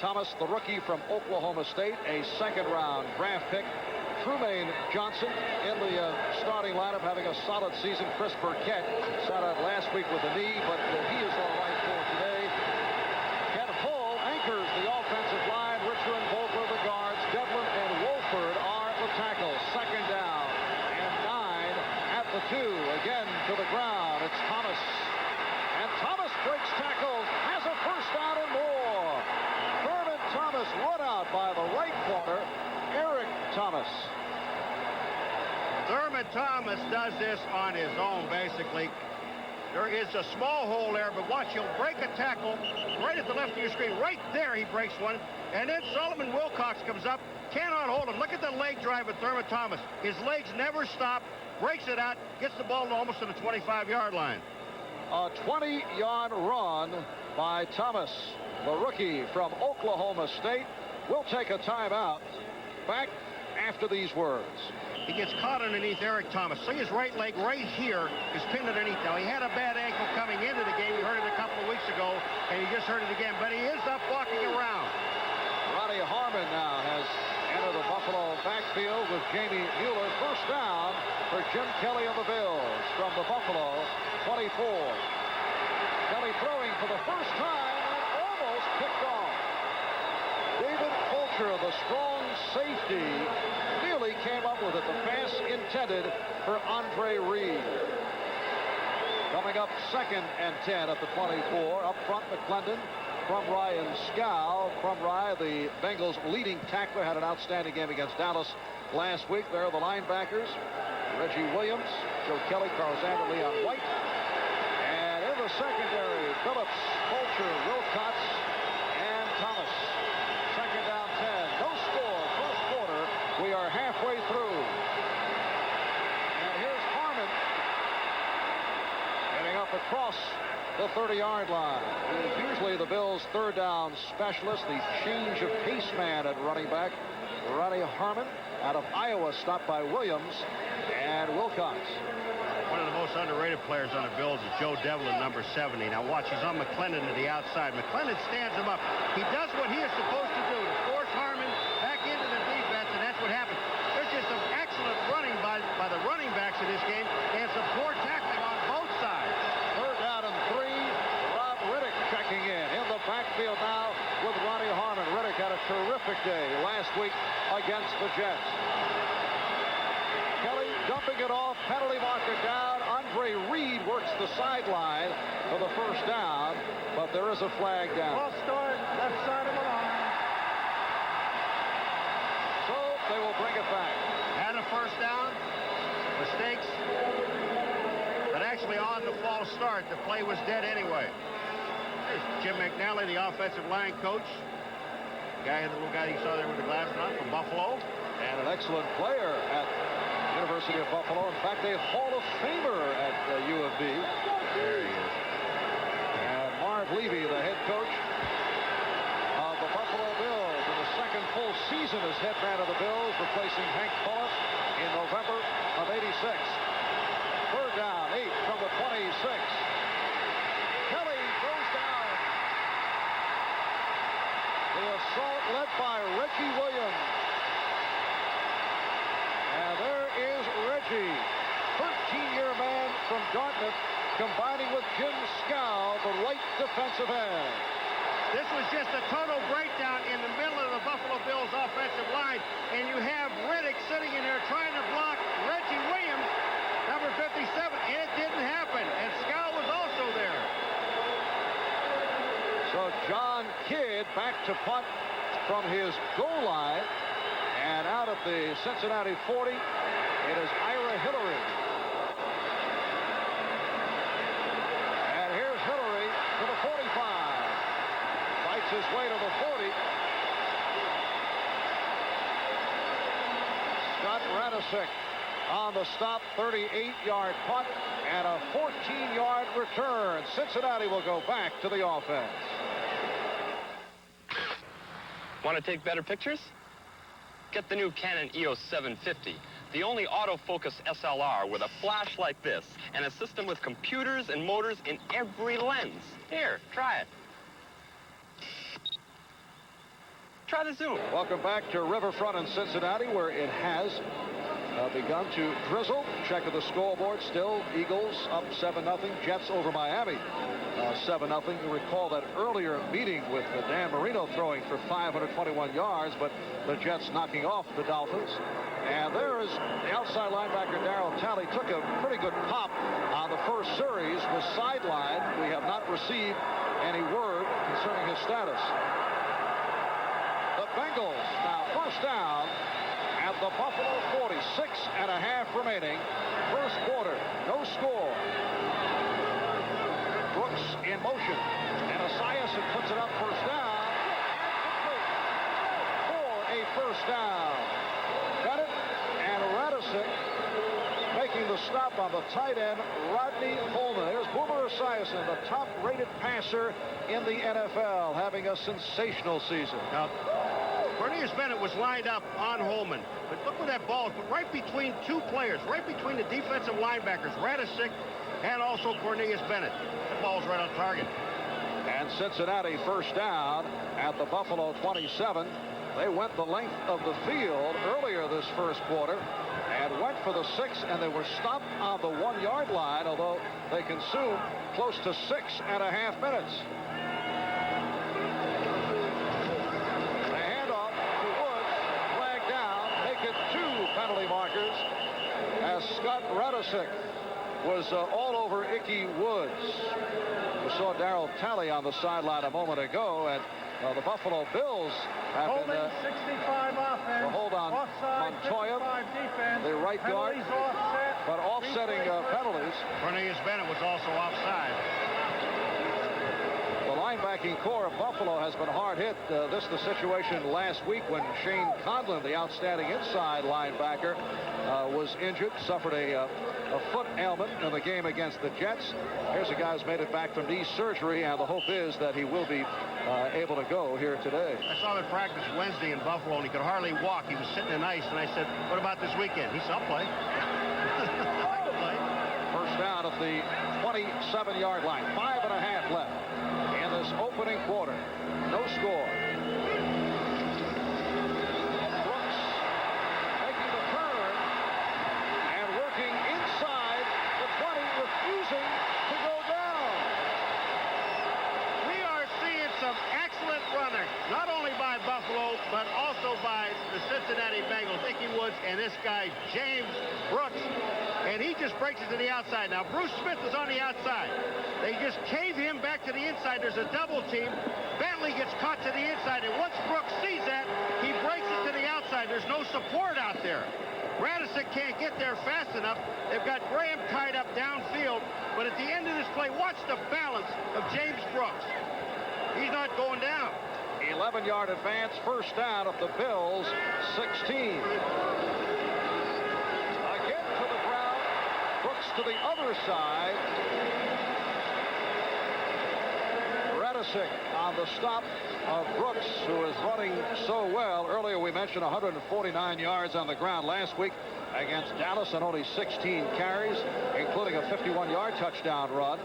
Thomas, the rookie from Oklahoma State, a second-round draft pick. Trumaine Johnson in the starting lineup, having a solid season. Chris Burkett sat out last week with a knee, but he is all right for today. Ken Hull anchors the offensive line. Richard and Vogler the guards. Devlin and Wolford are the tackles. Second down and 9 at the 2. Again to the ground. It's Thomas. And Thomas breaks tackles, has a first down and more. Thurman Thomas run out by the right corner. Eric Thomas. Thurman Thomas does this on his own, basically. There is a small hole there, but watch, he'll break a tackle right at the left of your screen. Right there, he breaks one. And then Solomon Wilcox comes up, cannot hold him. Look at the leg drive of Thurman Thomas. His legs never stop, breaks it out, gets the ball almost to the 25-yard line. A 20-yard run by Thomas, the rookie from Oklahoma State. We'll take a timeout. Back after these words. He gets caught underneath Eric Thomas. See, his right leg right here is pinned underneath. Now, he had a bad ankle coming into the game. We heard it a couple of weeks ago, and he just heard it again. But he is up walking around. Ronnie Harmon now has entered the Buffalo backfield with Jamie Mueller. First down for Jim Kelly of the Bills from the Buffalo 24. Kelly throwing for the first time and almost picked off. David Fulcher, the strong safety, nearly came up with it. The pass intended for Andre Reed. Coming up 2nd and 10 at the 24. Up front, McClendon from Ryan Scow. From Rye, the Bengals' leading tackler, had an outstanding game against Dallas last week. There are the linebackers. Reggie Williams, Joe Kelly, Carl Zander, Leon White. And in the secondary, Phillips, Fulcher, Wilcox, and Thomas. Second down 10. No score. First quarter. We are halfway through. And here's Harmon getting up across the 30-yard line. He's usually the Bills' third down specialist, the change of pace man at running back. Ronnie Harmon out of Iowa, stopped by Williams and Wilcox. One of the most underrated players on the Bills is Joe Devlin, number 70. Now watch, he's on McClendon to the outside. McClendon stands him up. He does what he is supposed to do, to force Harmon back into the defense, and that's what happened. There's just some excellent running by the running backs in this game, and some poor tackling on both sides. Third down and 3. Rob Riddick checking in the backfield now with Ronnie Harmon. Riddick had a terrific day last week against the Jets. Kelly dumping it off, penalty marker down. Andre Reed works the sideline for the first down, but there is a flag down. False start, left side of the line. They will bring it back. Had a first down. Mistakes. But actually on the false start, the play was dead anyway. There's Jim McNally, the offensive line coach. The little guy you saw there with the glasses on from Buffalo. And an excellent player at University of Buffalo. In fact, a Hall of Famer at U of B. There he is. And Marv Levy, the head coach of the Buffalo Bills, in the second full season as head man of the Bills, replacing Hank Bullock in November of '86. Third down, 8 from the 26. Kelly goes down. The assault led by Reggie Williams. And there is Reggie, 13-year man from Dartmouth, combining with Jim Scow, the right defensive end. This was just a total breakdown in the middle of the Buffalo Bills offensive line, and you have Riddick sitting in there trying to block Reggie Williams, number 57, and it didn't happen, and Scow was also there. So John Kidd back to punt from his goal line, and out at the Cincinnati 40, it is Ira Hillary. And here's Hillary to the 45. Fights his way to the 40. Scott Radisick on the stop, 38-yard punt, and a 14-yard return. Cincinnati will go back to the offense. Want to take better pictures? Get the new Canon EOS 750, the only autofocus SLR with a flash like this and a system with computers and motors in every lens. Here, try it. Try the zoom. Welcome back to Riverfront in Cincinnati, where it has begun to drizzle. Check of the scoreboard. Still, Eagles up 7-0. Jets over Miami 7-0. You recall that earlier meeting with Dan Marino throwing for 521 yards, but the Jets knocking off the Dolphins. And there is the outside linebacker, Darryl Talley, took a pretty good pop on the first series, was sidelined. We have not received any word concerning his status. The Bengals now first down at the Buffalo 40, 6.5 remaining. First quarter, no score. Brooks in motion, and Esiason puts it up first down. For a first down. Bennett and Radisick making the stop on the tight end, Rodney Holman. There's Boomer Esiason, the top-rated passer in the NFL, having a sensational season. Now, Cornelius Bennett was lined up on Holman, but look where that ball is, right between two players, right between the defensive linebackers, Radisick and also Cornelius Bennett. The ball's right on target. And Cincinnati first down at the Buffalo 27. They went the length of the field earlier this first quarter and went for the 6, and they were stopped on the 1-yard line, although they consumed close to 6.5 minutes. The handoff to Woods, flagged down, make it 2 penalty markers, as Scott Radisick was all over Ickey Woods. We saw Darryl Talley on the sideline a moment ago, and the Buffalo Bills have holding been 65 offense, the hold on offside, Montoya, defense, the right guard, offset, but offsetting penalties. Cornelius Bennett was also offside. The linebacking core of Buffalo has been hard hit. This is the situation last week when Shane Conlon, the outstanding inside linebacker, was injured, suffered a foot ailment in the game against the Jets. Here's a guy who's made it back from knee surgery, and the hope is that he will be able to go here today. I saw him in practice Wednesday in Buffalo, and he could hardly walk. He was sitting in ice, and I said, what about this weekend? He said, I'll play. I can play. First down at the 27-yard line. 5.5 left in this opening quarter. No score. Brooks making the turn and working inside the 20, refusing to go down. We are seeing some excellent running, not only by Buffalo, but also by the Cincinnati Bengals. Ickey Woods and this guy, James Brooks. And he just breaks it to the outside. Now, Bruce Smith is on the outside. They just cave him back to the inside. There's a double team. Bentley gets caught to the inside, and once Brooks sees that, he breaks it to the outside. outside. There's no support out there. Radicic can't get there fast enough. They've got Graham tied up downfield. But at the end of this play, watch the balance of James Brooks. He's not going down. 11-yard advance, first down of the Bills, 16. Again to the ground. Brooks to the other side. Radicic on the stop of Brooks, who is running so well. Earlier we mentioned 149 yards on the ground last week against Dallas on only 16 carries, including a 51-yard touchdown run.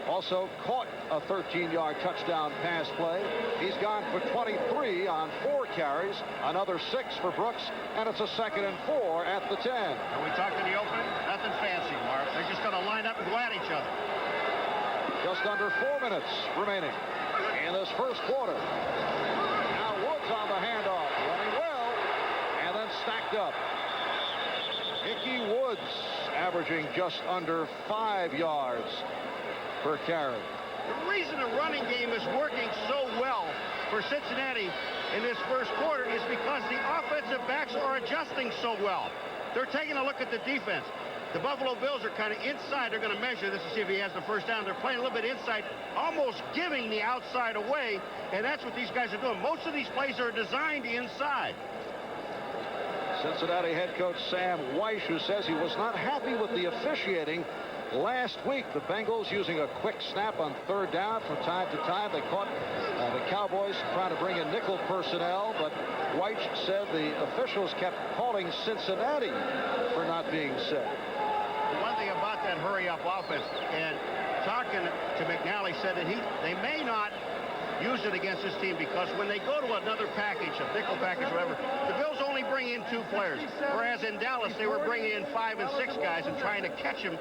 Also caught a 13-yard touchdown pass play. He's gone for 23 on 4 carries, another 6 for Brooks, and it's a 2nd and 4 at the 10. And we talked in the opening, nothing fancy, Mark. They're just going to line up and go at each other. Just under 4 minutes remaining in this first quarter. Now Woods on the handoff, running well, and then stacked up. Ickey Woods averaging just under 5 yards per carry. The reason the running game is working so well for Cincinnati in this first quarter is because the offensive backs are adjusting so well. They're taking a look at the defense. The Buffalo Bills are kind of inside. They're going to measure this to see if he has the first down. They're playing a little bit inside, almost giving the outside away, and that's what these guys are doing. Most of these plays are designed inside. Cincinnati head coach Sam Weish, who says he was not happy with the officiating last week. The Bengals using a quick snap on 3rd down from time to time. They caught the Cowboys trying to bring in nickel personnel, but Weish said the officials kept calling Cincinnati for not being set. One thing about that hurry-up offense, and talking to McNally, said that they may not use it against this team because when they go to another package, a nickel package, whatever, the Bills only bring in 2 players, whereas in Dallas they were bringing in 5 and 6 guys and trying to catch them,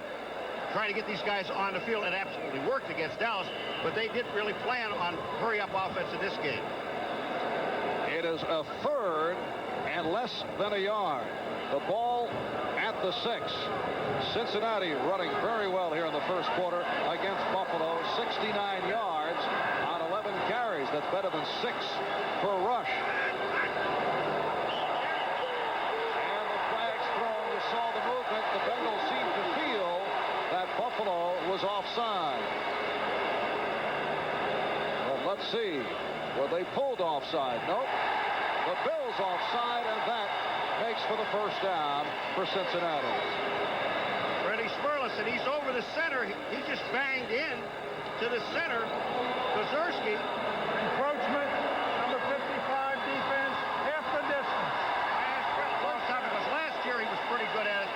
trying to get these guys on the field. It absolutely worked against Dallas, but they didn't really plan on hurry-up offense in this game. It is a 3rd and less than a yard. The ball at the 6. Cincinnati running very well here in the first quarter against Buffalo. 69 yards on 11 carries. That's better than 6 per rush. And the flag's thrown. You saw the movement. The Bengals seemed to feel that Buffalo was offside. Well, let's see. Were they pulled offside? Nope. The Bills offside, and that makes for the first down for Cincinnati. Freddie Sperlis, and he's over the center. He just banged in to the center. Kozerski. Encroachment, number 55 defense, half the distance. Because last year he was pretty good at it.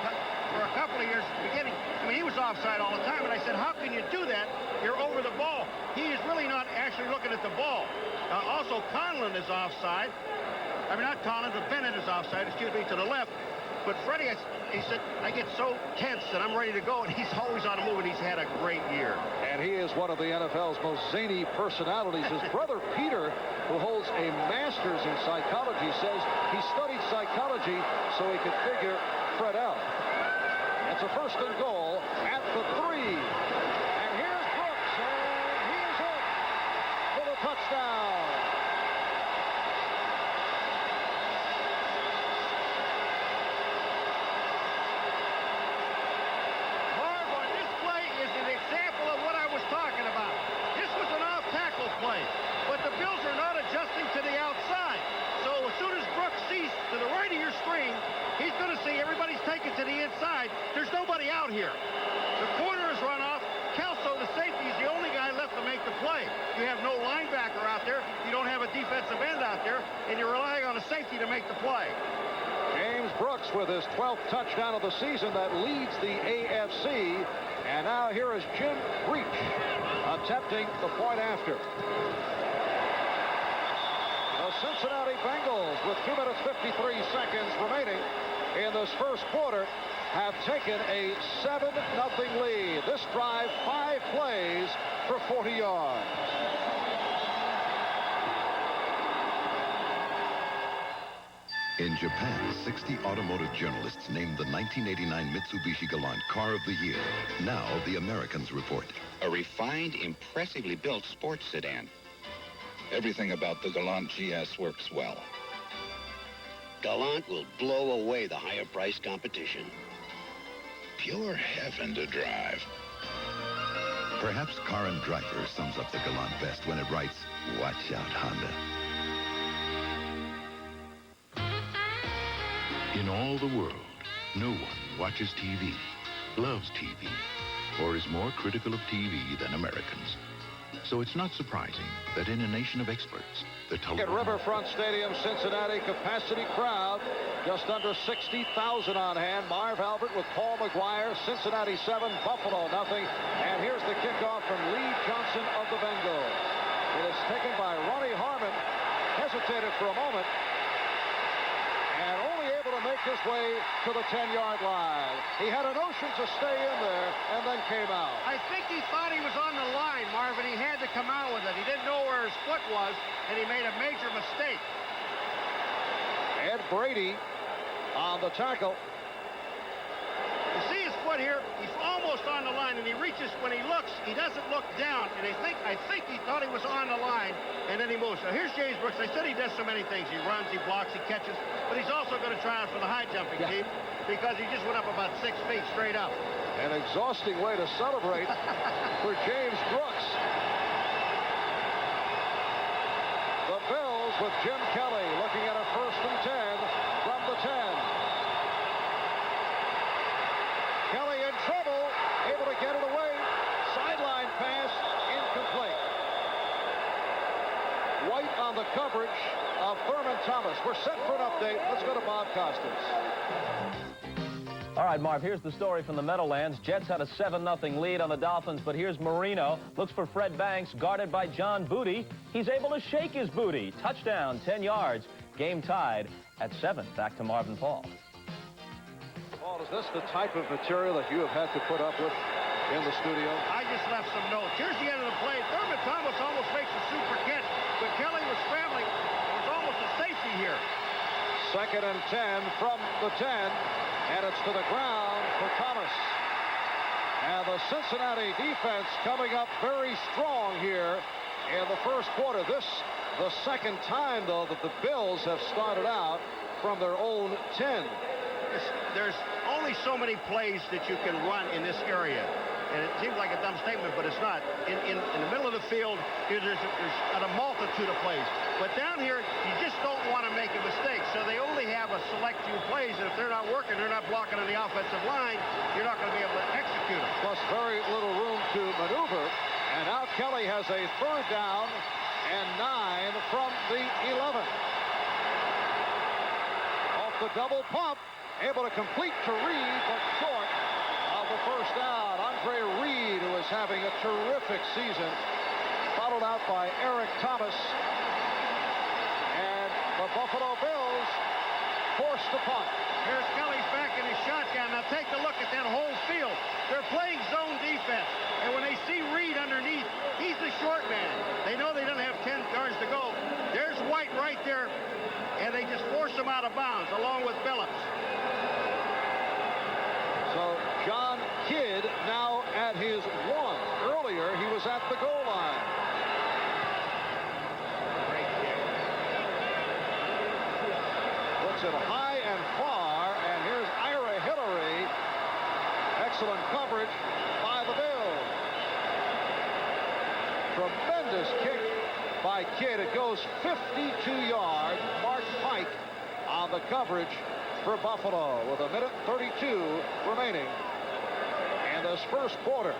For a couple of years at the beginning, I mean, he was offside all the time, and I said, how can you do that? You're over the ball. He is really not actually looking at the ball. Also, Conlon is offside. I mean, not Conlon, but Bennett is offside, excuse me, to the left. But Freddie, he said, I get so tense that I'm ready to go, and he's always on the move, and he's had a great year. And he is one of the NFL's most zany personalities. His brother Peter, who holds a master's in psychology, says he studied psychology so he could figure Fred out. It's a 1st and goal at the 3. And here's Brooks, and he is in for the touchdown. Marv, this play is an example of what I was talking about. This was an off-tackle play, but the Bills are not adjusting to the outside. So as soon as Brooks sees to the right of your screen, he's going to see everybody's taken to the inside. There's nobody out here. The corner is run off. Kelso, the safety, is the only guy left to make the play. You have no linebacker out there. You don't have a defensive end out there, and you're relying on a safety to make the play. James Brooks with his 12th touchdown of the season that leads the AFC. And now here is Jim Breach attempting the point after. The Cincinnati Bengals, with 2 minutes 53 seconds remaining in this first quarter, have taken a 7-0 lead. This drive, 5 plays for 40 yards. In Japan, 60 automotive journalists named the 1989 Mitsubishi Galant Car of the Year. Now, the Americans report. A refined, impressively built sports sedan. Everything about the Galant GS works well. Gallant will blow away the higher-priced competition. Pure heaven to drive. Perhaps Car and Driver sums up the Gallant best when it writes, "Watch out, Honda." In all the world, no one watches TV, loves TV, or is more critical of TV than Americans. So it's not surprising that in a nation of experts, the At Riverfront Stadium, Cincinnati, capacity crowd, just under 60,000 on hand. Marv Albert with Paul McGuire, Cincinnati 7, Buffalo nothing. And here's the kickoff from Lee Johnson of the Bengals. It is taken by Ronnie Harmon, hesitated for a moment, and only able to make his way to the 10-yard line. He had a notion to stay in there and then came out. I think he thought he was on the line, Marvin. He had to come out with it. He didn't know where his foot was, and he made a major mistake. Ed Brady on the tackle. You see his foot here? He's almost on the line, and he reaches. When he looks, he doesn't look down, and I think he thought he was on the line, and then he moves. So here's James Brooks. I said he does so many things. He runs, he blocks, he catches, but he's also going to try out for the high jumping team because he just went up about 6 feet straight up. An exhausting way to celebrate for James Brooks. The Bills with Jim Kelly looking at a 1st and 10 from the 10. Kelly in trouble, able to get it away. Sideline pass, incomplete. White on the coverage of Thurman Thomas. We're set for an update. Let's go to Bob Costas. All right, Marv, here's the story from the Meadowlands. Jets had a 7-0 lead on the Dolphins, but here's Marino. Looks for Fred Banks, guarded by John Booty. He's able to shake his booty. Touchdown, 10 yards. Game tied at 7. Back to Marvin Paul. Paul, is this the type of material that you have had to put up with in the studio? I just left some notes. Here's the end of the play. Thurman Thomas almost makes a super catch, but Kelly was scrambling. It was almost a safety here. 2nd and 10 from the 10. And it's to the ground for Thomas. And the Cincinnati defense coming up very strong here in the 1st quarter. This the 2nd time, though, that the Bills have started out from their own 10. There's only so many plays that you can run in this area. And it seems like a dumb statement, but it's not. In the middle of the field, there's a multitude of plays. But down here, you just don't want to make a mistake. So they only have a select few plays, and if they're not working, they're not blocking on the offensive line, you're not going to be able to execute them. Plus very little room to maneuver. And now Kelly has a 3rd down and 9 from the 11. Off the double pump, able to complete to Reed, but short of the 1st down. Andre Reed, who is having a terrific season, followed out by Eric Thomas. And the Buffalo Bills forced the punt. Here's Kelly's back in his shotgun. Now take a look at that whole field. They're playing zone defense. And when they see Reed underneath, he's the short man. They know they don't have 10 yards to go. There's White right there. And they just force him out of bounds along with Billups. So John Kidd now at his 1. Earlier, he was at the goal line. Great kick. Looks it high and far, and here's Ira Hillary. Excellent coverage by the Bills. Tremendous kick by Kidd. It goes 52 yards. Mark Pike on the coverage for Buffalo with 1:32 remaining in this 1st quarter.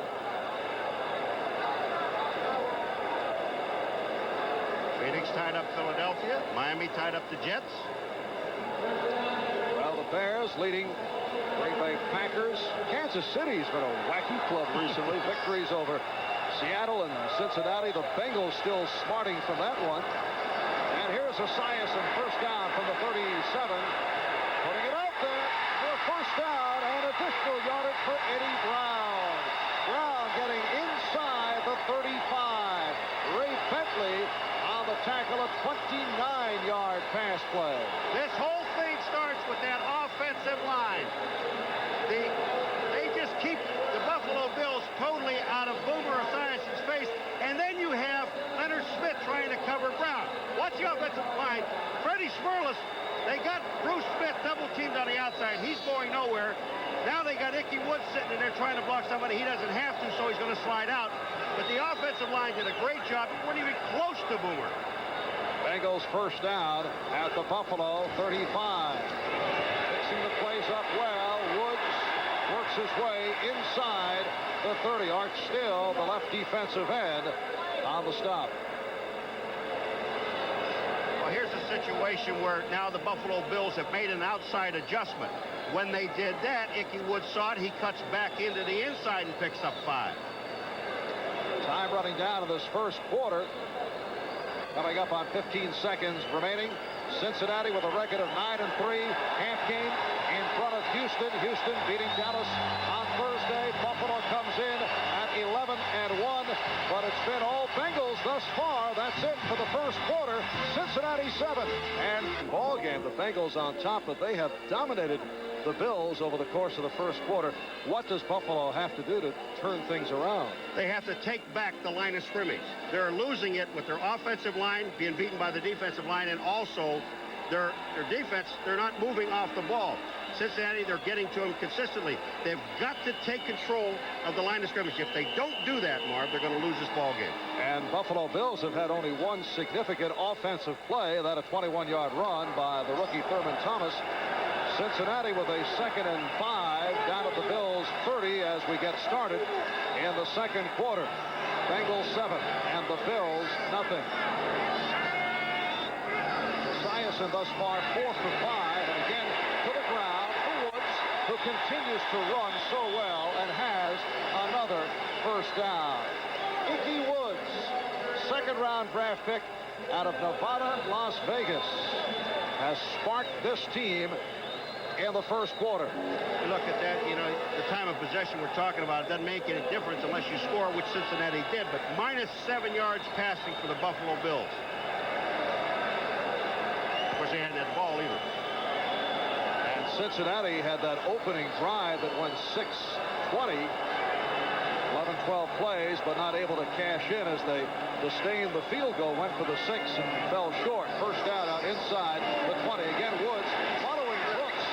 Phoenix tied up Philadelphia. Miami tied up the Jets. Well, the Bears leading Green Bay Packers. Kansas City's been a wacky club recently. Victories over Seattle and Cincinnati. The Bengals still smarting from that one. And here's Esiason, 1st down from the 37. Putting it out there for a 1st down and additional yardage for Eddie Brown. Brown getting inside the 35. Ray Bentley on the tackle, a 29-yard pass play. This whole thing starts with that offensive line. They just keep the Buffalo Bills totally out of Boomer Esiason's face, and then you have Leonard Smith trying to cover Brown. Watch the offensive line. Freddie Smurlus. They got Bruce Smith double-teamed on the outside. He's going nowhere. Now they got Ickey Woods sitting in there trying to block somebody. He doesn't have to, so he's going to slide out. But the offensive line did a great job. He wasn't even close to Boomer. Bengals first down at the Buffalo 35. Fixing the plays up well. Woods works his way inside the 30. Art Still, the left defensive end, on the stop. Well, here's a situation where now the Buffalo Bills have made an outside adjustment. When they did that, Ickey Woods saw it. He cuts back into the inside and picks up 5. Time running down in this first quarter. Coming up on 15 seconds remaining. Cincinnati with a record of 9-3. Half game in front of Houston. Houston beating Dallas on Thursday. Buffalo comes in at 11-1. But it's been all Bengals thus far. That's it for the first quarter. Cincinnati 7. And ball game, the Bengals on top, but they have dominated the Bills over the course of the first quarter. What does Buffalo have to do to turn things around? They have to take back the line of scrimmage. They're losing it with their offensive line being beaten by the defensive line, and also their defense, they're not moving off the ball. Cincinnati, they're getting to them consistently. They've got to take control of the line of scrimmage. If they don't do that, Marv, they're going to lose this ball game. And Buffalo Bills have had only one significant offensive play, that a 21-yard run by the rookie Thurman Thomas. Cincinnati with a 2nd and 5 down at the Bills 30 as we get started in the second quarter. Bengals 7 and the Bills nothing. Esiason thus far 4 for 5, and again to the ground for Woods, who continues to run so well and has another first down. Ickey Woods, 2nd-round draft pick out of Nevada, Las Vegas, has sparked this team in the first quarter. You look at that, you know, the time of possession we're talking about, it doesn't make any difference unless you score, which Cincinnati did, but -7 yards passing for the Buffalo Bills. Of course, they hadn't had the ball either. And Cincinnati had that opening drive that went 6-20. 11-12 plays, but not able to cash in as they sustained the field goal, went for the 6 and fell short. First down out inside the 20. Again, Woods following Brooks.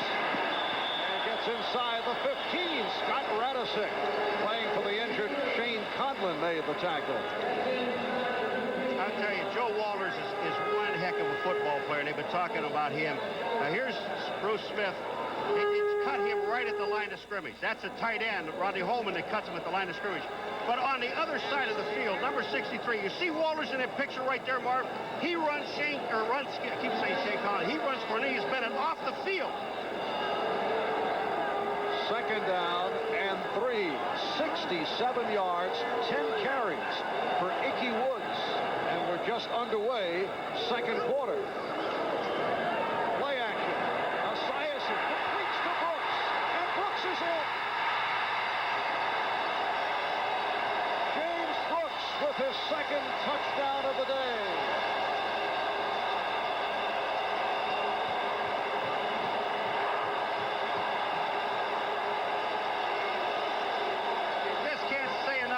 And gets inside the 15. Scott Radisick playing for the injured Shane Conlon made the tackle. I'll tell you, Joe Walters is one heck of a football player, and they've been talking about him. Now, here's Bruce Smith. It's cut him right at the line of scrimmage. That's a tight end, Rodney Holman, that cuts him at the line of scrimmage. But on the other side of the field, number 63, you see Walters in that picture right there, Marv? He runs I keep saying Shane Conlon. He runs Cornelius Bennett off the field. 2nd down and 3. 67 yards, 10 carries for Ickey Woods. And we're just underway, second quarter. Play action. Esiason completes to Brooks, and Brooks is in. James Brooks with his 2nd touchdown of the day.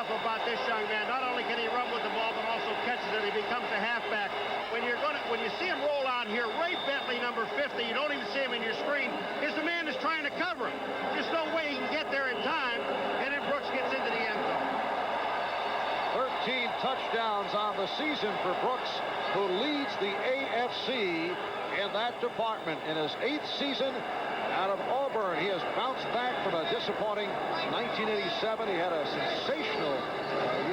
About this young man. Not only can he run with the ball, but also catches it. He becomes a halfback. When you see him roll out here, Ray Bentley, number 50, you don't even see him in your screen, is the man that's trying to cover him. There's no way he can get there in time, and then Brooks gets into the end zone. 13 touchdowns on the season for Brooks, who leads the AFC in that department in his 8th season out of Auburn. He has bounced back from a disappointing 1987. He had a sensational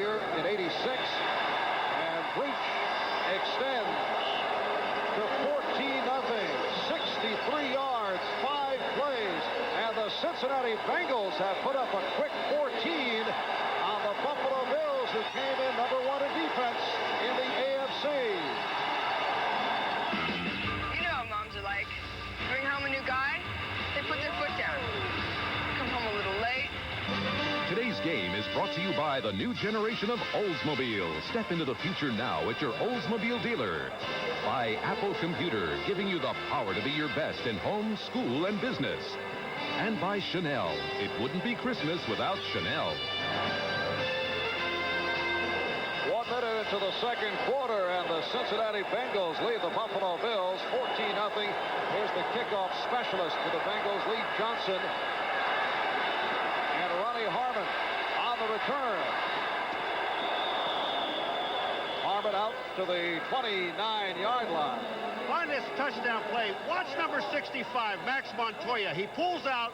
year in 86. And Breach extends to 14-0. 63 yards, 5 plays. And the Cincinnati Bengals have put up a quick 14 on the Buffalo Bills, who came in number 1 in defense in the AFC. You know what moms are like. Bring home a new guy, they put their foot down. Come home a little late. Today's game is brought to you by the new generation of Oldsmobile. Step into the future now at your Oldsmobile dealer. By Apple Computer, giving you the power to be your best in home, school, and business. And by Chanel. It wouldn't be Christmas without Chanel. 1 1 minute into the second quarter, and the Cincinnati Bengals lead the Buffalo Bills 14-0. Here's the kickoff specialist for the Bengals, Lee Johnson. And Ronnie Harmon on the return. Harmon out to the 29-yard line. On this touchdown play, watch number 65, Max Montoya. He pulls out.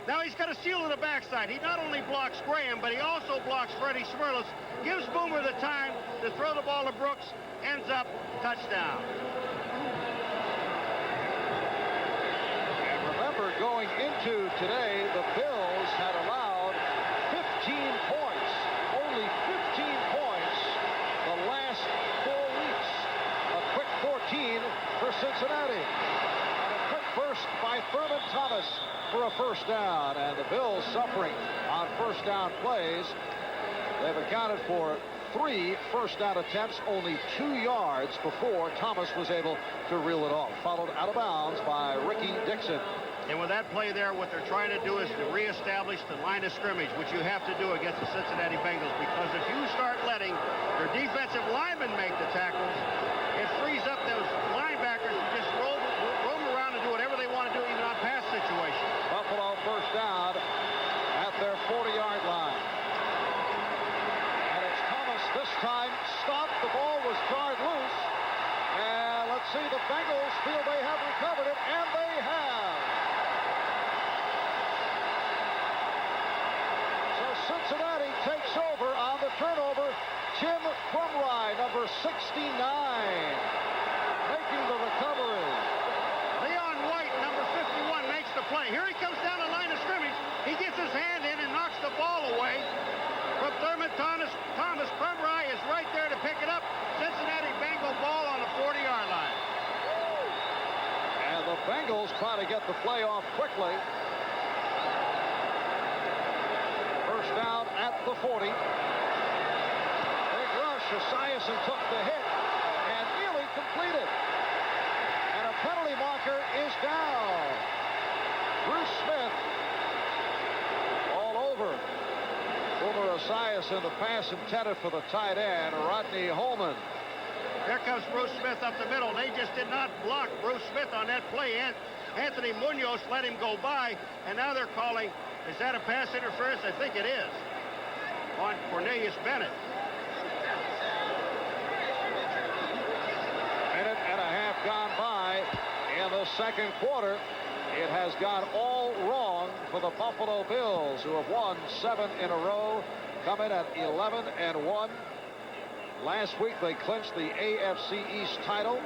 Now he's got a seal to the backside. He not only blocks Graham, but he also blocks Freddie Smirlis. Gives Boomer the time to throw the ball to Brooks. Ends up touchdown. And remember, going into today, the Bills had allowed 15 points. Only 15 points the last 4 weeks. A quick 14 for Cincinnati. And a quick burst by Thurman Thomas for a first down, and the Bills suffering on first down plays. They've accounted for 3 first down attempts, only 2 yards before Thomas was able to reel it off. Followed out of bounds by Ricky Dixon. And with that play there, what they're trying to do is to reestablish the line of scrimmage, which you have to do against the Cincinnati Bengals, because if you start letting your defensive linemen make the tackles, it frees up those linebackers to just roam around and do whatever they want to do, even on pass situations. Buffalo first down at their 40-yard line. And it's Thomas this time stopped. The ball was jarred loose. And let's see, the Bengals feel they have recovered it, and they have. So Cincinnati takes over on the turnover. Jim Crumry, number 69, making the recovery. The play. Here he comes down the line of scrimmage. He gets his hand in and knocks the ball away from Thurman Thomas. Crumry is right there to pick it up. Cincinnati Bengal ball on the 40-yard line. And the Bengals try to get the play off quickly. First down at the 40. Big rush. Esiason took the hit and nearly completed. And a penalty marker is down. Bruce Smith all over Boomer Esiason. The pass intended for the tight end, Rodney Holman. Here comes Bruce Smith up the middle. They just did not block Bruce Smith on that play. Anthony Munoz let him go by, and now they're calling, is that a pass interference? I think it is, on Cornelius Bennett. Minute and a half gone by in the second quarter. It has gone all wrong for the Buffalo Bills, who have won 7 in a row, come in at 11-1. Last week they clinched the AFC East title,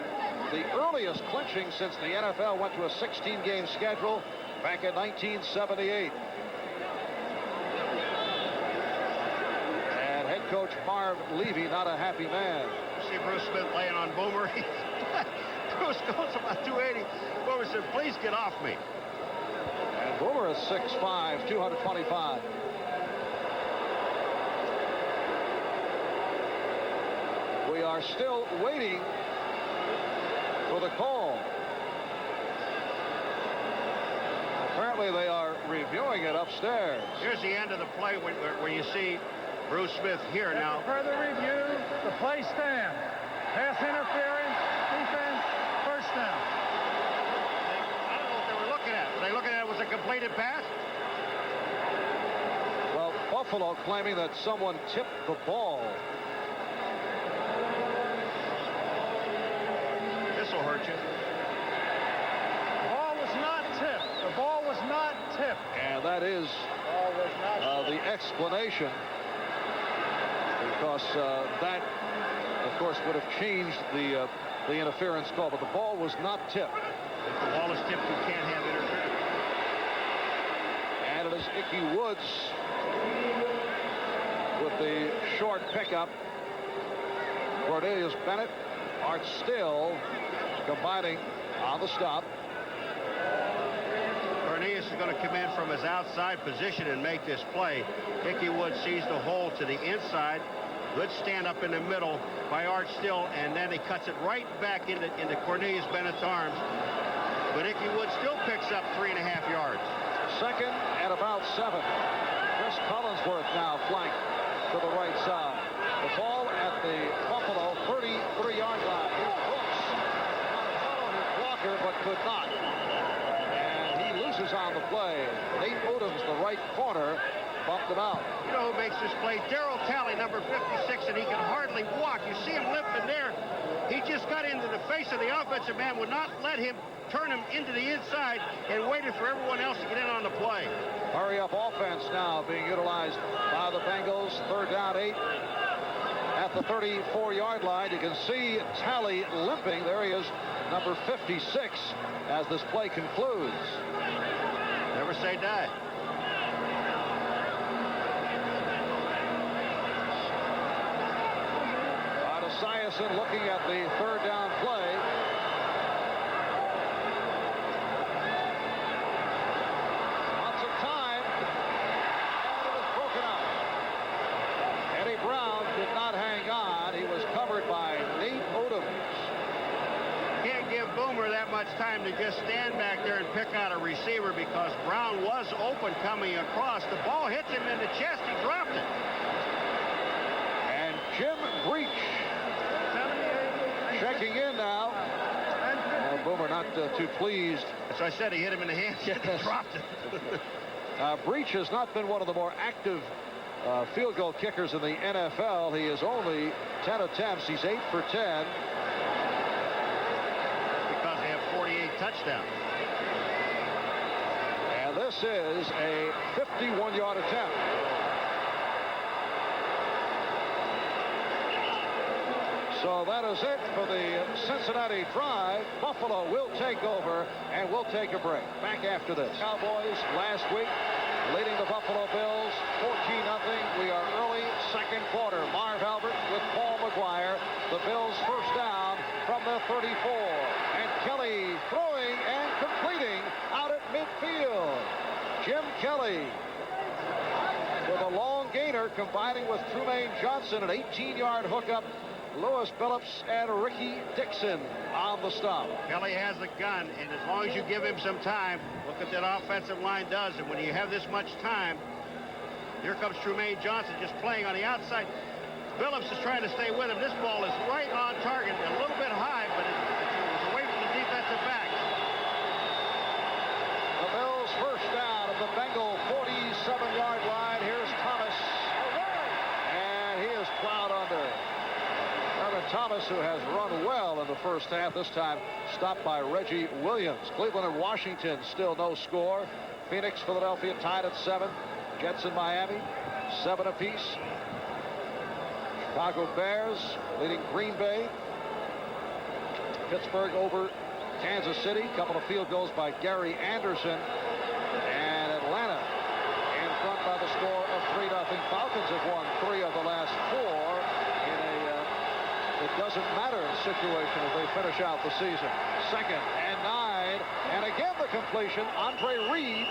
the earliest clinching since the NFL went to a 16-game schedule back in 1978. And head coach Marv Levy, not a happy man. See Bruce Smith laying on Boomer. Bruce goes about 280. Boomer said, please get off me. And Boomer is 6'5", 225. We are still waiting for the call. Apparently they are reviewing it upstairs. Here's the end of the play where you see Bruce Smith here now. Further review, the play stands. Pass interference, defense, first down. I don't know what they were looking at. Were they looking at it was a completed pass? Well, Buffalo claiming that someone tipped the ball. This will hurt you. The ball was not tipped. The ball was not tipped. And that is the explanation. Because that, of course, would have changed the interference call, but the ball was not tipped. If the ball is tipped, you can't have interference. And it is Ickey Woods with the short pickup. Cornelius Bennett, Art Still combining on the stop. Cornelius is going to come in from his outside position and make this play. Ickey Woods sees the hole to the inside. Good stand up in the middle by Art Still, and then he cuts it right back into Cornelius Bennett's arms. But Ickey Woods still picks up 3.5 yards. Second and about 7. Chris Collinsworth now flanked to the right side. The ball at the Buffalo 33-yard line. Here's Brooks. Trying to follow his blocker, but could not. And he loses on the play. Nate Odom's the right corner. Bumped him out. You know who makes this play? Darryl Talley, number 56, and he can hardly walk. You see him limping there. He just got into the face of the offensive man, would not let him turn him into the inside, and waited for everyone else to get in on the play. Hurry-up offense now being utilized by the Bengals. 3rd down 8 at the 34-yard line. You can see Talley limping. There he is, number 56, as this play concludes. Never say die. Esiason looking at the 3rd down play. Lots of time, and it was broken up. Eddie Brown did not hang on. He was covered by Nate Odom. Can't give Boomer that much time to just stand back there and pick out a receiver because Brown was open coming across. The ball hits him in the chest. He dropped it. And Jim Breach checking in now. Boomer not too pleased. As I said, he hit him in the hands. Yes. Dropped it. Breach has not been one of the more active field goal kickers in the NFL. He has only 10 attempts. He's 8 for 10. Because they have 48 touchdowns. And this is a 51-yard attempt. So that is it for the Cincinnati drive. Buffalo will take over, and we'll take a break. Back after this. Cowboys last week leading the Buffalo Bills 14-0. We are early 2nd quarter. Marv Albert with Paul McGuire. The Bills first down from the 34. And Kelly throwing and completing out at midfield. Jim Kelly with a long gainer combining with Trumaine Johnson, an 18-yard hookup. Lewis Phillips and Ricky Dixon on the stop. Kelly has a gun, and as long as you give him some time, look what that offensive line does. And when you have this much time, here comes Trumaine Johnson just playing on the outside. Phillips is trying to stay with him. This ball is right on target, a little bit high, but it's away from the defensive back. The Bills first down at the Bengal 47-yard line. Here's Thomas, and he is plowed under. Thomas, who has run well in the first half, this time stopped by Reggie Williams. Cleveland and Washington still no score. Phoenix, Philadelphia tied at 7. Jets and Miami 7 apiece. Chicago Bears leading Green Bay. Pittsburgh over Kansas City. Couple of field goals by Gary Anderson. And Atlanta in front by the score of 3-0. Falcons have won 3 of the last 4 in a it doesn't matter situation as they finish out the season. 2nd and 9. And again the completion. Andre Reed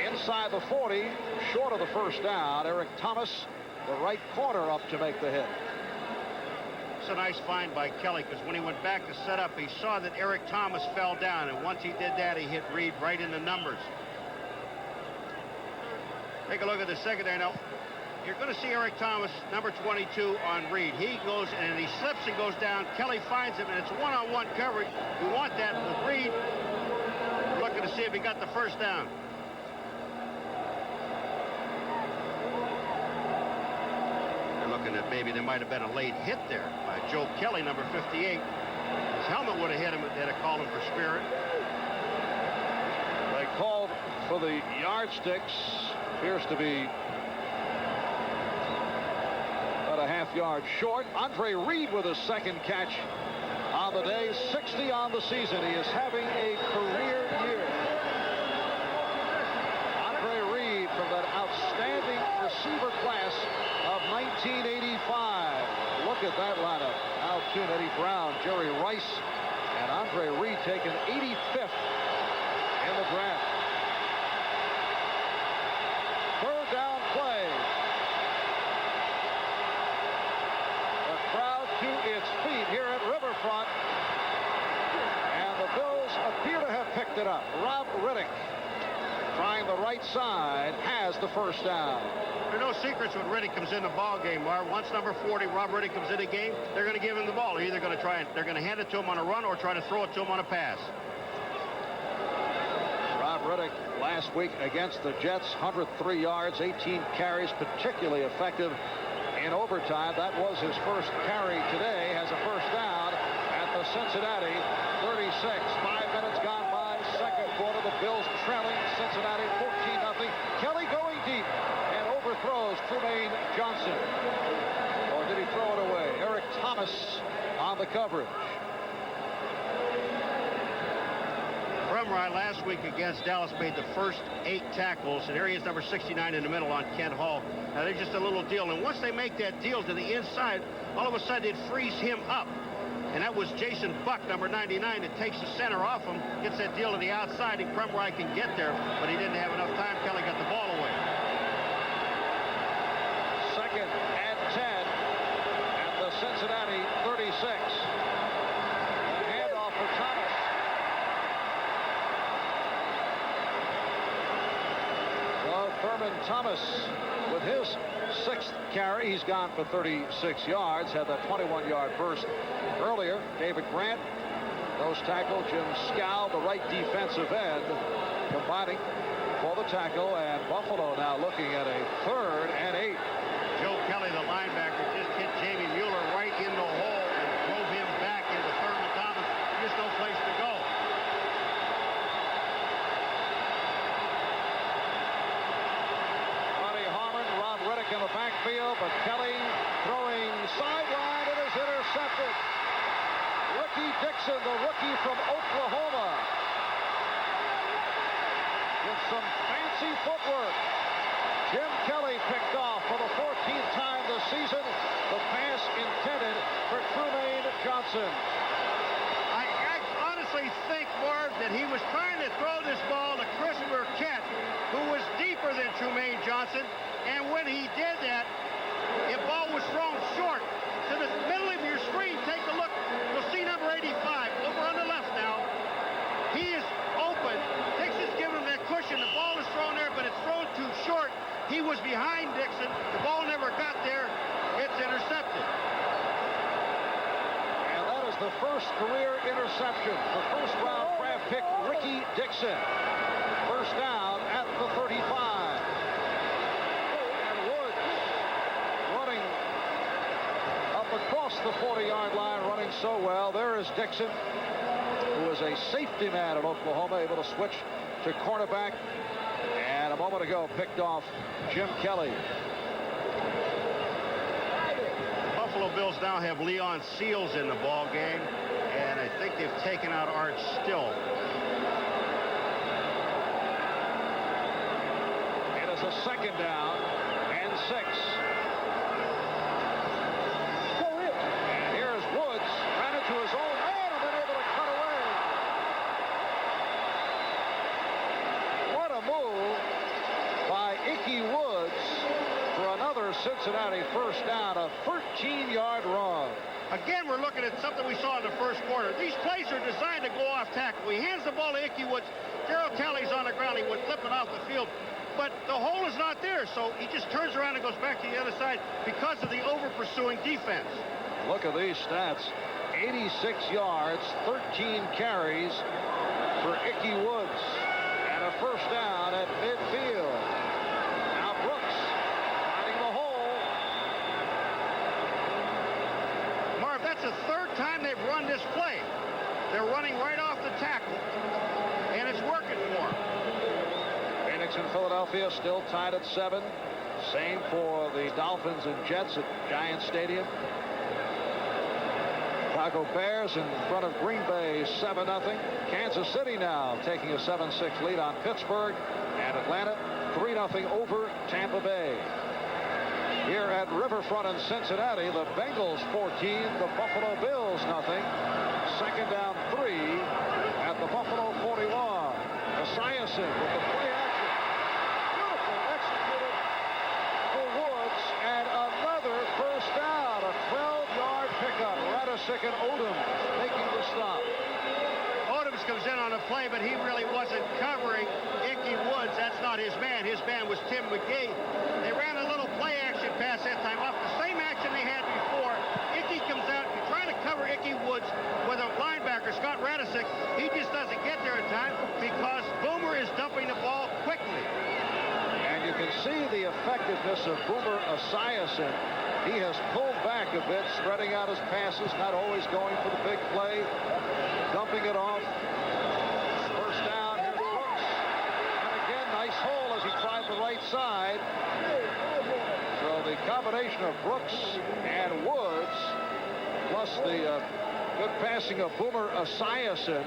inside the 40, short of the first down. Eric Thomas, the right corner, up to make the hit. It's a nice find by Kelly, because when he went back to set up, he saw that Eric Thomas fell down, and once he did that, he hit Reed right in the numbers. Take a look at the secondary now. You're going to see Eric Thomas, number 22, on Reed. He goes and he slips and goes down. Kelly finds him, and it's one-on-one coverage. You want that with Reed. We're looking to see if he got the first down. They're looking at maybe there might have been a late hit there by Joe Kelly, number 58. His helmet would have hit him. They'd have called him for spirit. They called for the yardsticks. Appears to be a half-yard short. Andre Reed with his 2nd catch on the day, 60 on the season. He is having a career year. Andre Reed from that outstanding receiver class of 1985. Look at that lineup. Al Toon, Eddie Brown, Jerry Rice, and Andre Reed taken 85th in the draft. 3rd down play. Crowd to its feet here at Riverfront, and the Bills appear to have picked it up. Rob Riddick trying the right side, has the first down. There are no secrets when Riddick comes in the ball game, Marv. Once number 40, Rob Riddick, comes in the game, they're going to give him the ball. They're either going to they're going to hand it to him on a run or try to throw it to him on a pass. Rob Riddick last week against the Jets, 103 yards, 18 carries, particularly effective in overtime. That was his first carry today, has a first down at the Cincinnati 36. 5 minutes gone by, second quarter. The Bills trailing Cincinnati 14-0. Kelly going deep and overthrows Trumaine Johnson. Or did he throw it away? Eric Thomas on the coverage. Krumrie last week against Dallas made the first 8 tackles, and here he is, number 69 in the middle on Kent Hall. Now, they're just a little deal, and once they make that deal to the inside, all of a sudden it frees him up. And that was Jason Buck, number 99, that takes the center off him, gets that deal to the outside, and Krumrie can get there, but he didn't have enough time. Kelly got the ball away. Second and 10 at the Cincinnati 36. The handoff for Thomas. Well, Thurman Thomas with his 6th carry. He's gone for 36 yards, had that 21-yard burst earlier. David Grant, nose tackle. Jim Scow, the right defensive end, combining for the tackle. And Buffalo now looking at a 3rd and 8. Joe Kelly, the linebacker, just hit Jamie Mueller right in the hole and drove him back into Thurman Thomas. There's no place to go. In the backfield, but Kelly throwing sideline. It is intercepted. Ricky Dixon, the rookie from Oklahoma, with some fancy footwork. Jim Kelly picked off for the 14th time this season. The pass intended for Trumaine Johnson. I honestly think, Marv, that he was trying to throw this ball to Chris Burkett, who was deeper than Trumaine Johnson. And when he did that, the ball was thrown short. To the middle of your screen, take a look. You'll see number 85 over on the left now. He is open. Dixon's giving him that cushion. The ball is thrown there, but it's thrown too short. He was behind Dixon. The ball never got there. It's intercepted. And that is the first career interception for first-round draft pick Ricky Dixon. First down at the 35. Across the 40-yard line, running so well. There is Dixon, who is a safety man at Oklahoma, able to switch to cornerback. And a moment ago, picked off Jim Kelly. Buffalo Bills now have Leon Seals in the ball game, and I think they've taken out Art Still. It is a second down and 6. To his own man and been able to cut away. What a move by Ickey Woods for another Cincinnati first down, a 13-yard run. Again, we're looking at something we saw in the first quarter. These plays are designed to go off tackle. He hands the ball to Ickey Woods. Gerald Kelly's on the ground. He was flipping off the field. But the hole is not there, so he just turns around and goes back to the other side because of the over-pursuing defense. Look at these stats. 86 yards, 13 carries for Ickey Woods, and a first down at midfield. Now Brooks finding the hole. Marv, that's the 3rd time they've run this play. They're running right off the tackle, and it's working for them. Phoenix and Philadelphia still tied at 7. Same for the Dolphins and Jets at Giant Stadium. Chicago Bears in front of Green Bay 7-0. Kansas City now taking a 7-6 lead on Pittsburgh, and Atlanta 3-0 over Tampa Bay. Here at Riverfront in Cincinnati, the Bengals 14, the Buffalo Bills 0. Second down 3 at the Buffalo 41. Esiason with the play action. Beautiful executed for Woods, and another first down, a 12-yard pickup. Radisick and Odom making the stop. Odom's comes in on a play, but he really wasn't covering Ickey Woods. That's not his man. His man was Tim McGee. They ran a little play action pass that time off the same action they had before. Ickey comes out and trying to cover Ickey Woods with a linebacker, Scott Radisick. He just doesn't get there in time because Boomer is dumping the ball quickly. And you can see the effectiveness of Boomer Esiason. He has pulled back a bit, spreading out his passes, not always going for the big play, dumping it off. First down, here's Brooks. And again, nice hole as he tried the right side. So the combination of Brooks and Woods, plus the good passing of Boomer Esiason,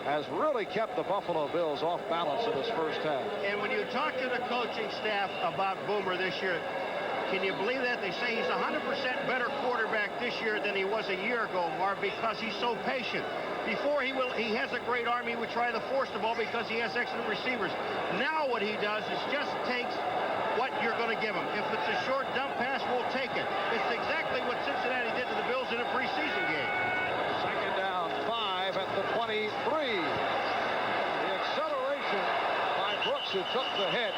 has really kept the Buffalo Bills off balance in this first half. And when you talk to the coaching staff about Boomer this year, can you believe that? They say he's 100% better quarterback this year than he was a year ago, Marv, because he's so patient. Before he has a great arm, he would try to force the ball because he has excellent receivers. Now what he does is just takes what you're going to give him. If it's a short dump pass, we'll take it. It's exactly what Cincinnati did to the Bills in a preseason game. Second down, 5 at the 23. The acceleration by Brooks, who took the hit.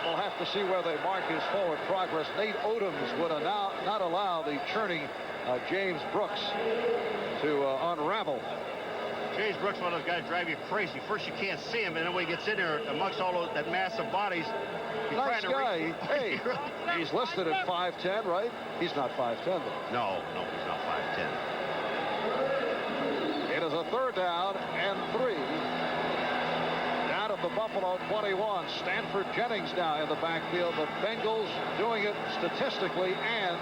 We'll have to see where they mark his forward progress. Nate Odoms would not allow the churning James Brooks to unravel. James Brooks, one of those guys drive you crazy. First you can't see him, and then when he gets in there amongst all that mass of bodies, nice guy. Hey, he's listed at 5'10", right? He's not 5'10", though. No, he's not 5'10". It is a third down and 3. Of the Buffalo 21. Stanford Jennings now in the backfield. The Bengals doing it statistically and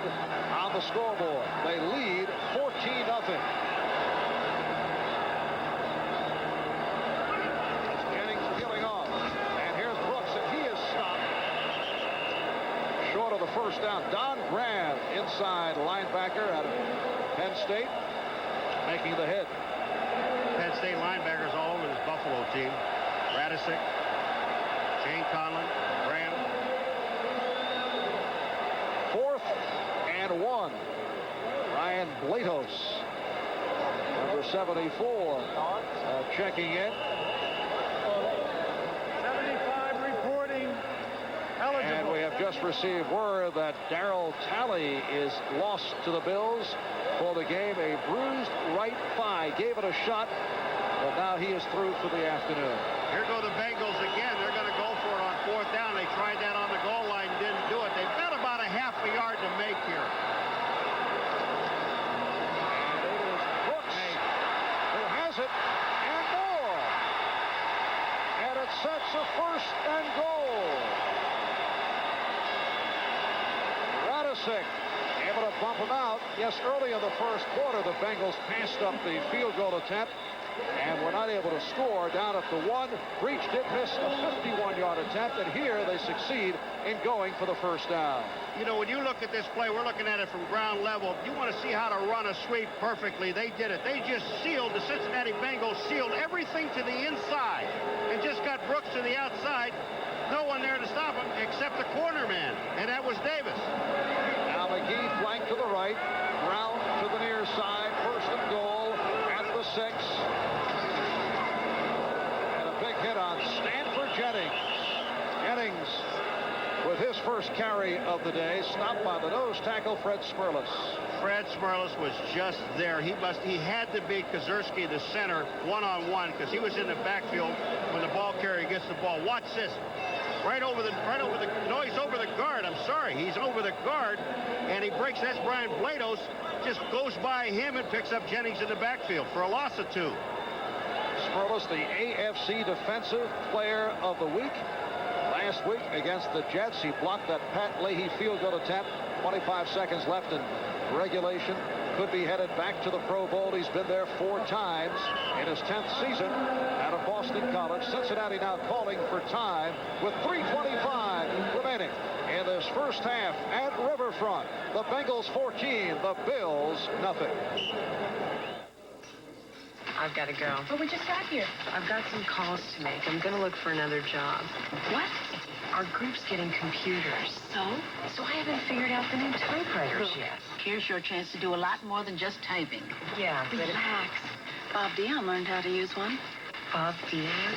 on the scoreboard. They lead 14-0. Jennings peeling off. And here's Brooks, and he is stopped short of the first down. Don Graham, inside linebacker out of Penn State, making the hit. Penn State linebackers all over this Buffalo team. Radisick, Shane Conlon, Graham. 4th and 1. Ryan Blatos, number 74, checking in. 75 reporting eligible. And we have just received word that Darryl Talley is lost to the Bills for the game. A bruised right thigh. Gave it a shot, but now he is through for the afternoon. Here go the Bengals again. They're going to go for it on 4th down. They tried that on the goal line, didn't do it. They've got about a half a yard to make here. And it is Brooks who has it, and more. And it sets a 1st and goal. Radisick able to bump him out. Yes, early in the first quarter, the Bengals passed up the field goal attempt and were not able to score down at the 1. Breach did miss a 51-yard attempt, and here they succeed in going for the first down. You know, when you look at this play, we're looking at it from ground level. You want to see how to run a sweep perfectly. They did it. They just sealed, the Cincinnati Bengals sealed everything to the inside and just got Brooks to the outside. No one there to stop him except the corner man, and that was Davis. Now McGee flanked to the right, Brown to the near side, 1st and goal at the 6. And a big hit on Stanford Jennings. Jennings with his first carry of the day, stopped by the nose tackle, Fred Smerlas. Fred Smerlas was just there. He had to beat Kozerski, the center, one-on-one, because he was in the backfield when the ball carrier gets the ball. Watch this. Right over the no, he's over the guard. I'm sorry. He's over the guard, and he breaks. That's Brian Blatos. Just goes by him and picks up Jennings in the backfield for a loss of 2. Smerlas, the AFC Defensive Player of the Week. Last week against the Jets, he blocked that Pat Leahy field goal attempt. 25 seconds left in regulation. Could be headed back to the Pro Bowl. He's been there 4 times in his 10th season out of Boston College. Cincinnati now calling for time with 3:25 remaining in this first half at Riverfront. The Bengals 14, the Bills nothing. I've got to go. But we just got here. I've got some calls to make. I'm going to look for another job. What? Our group's getting computers. So I haven't figured out the new typewriters yet. Here's your chance to do a lot more than just typing. Yeah, but relax. Bob Dion learned how to use one. Bob Dion?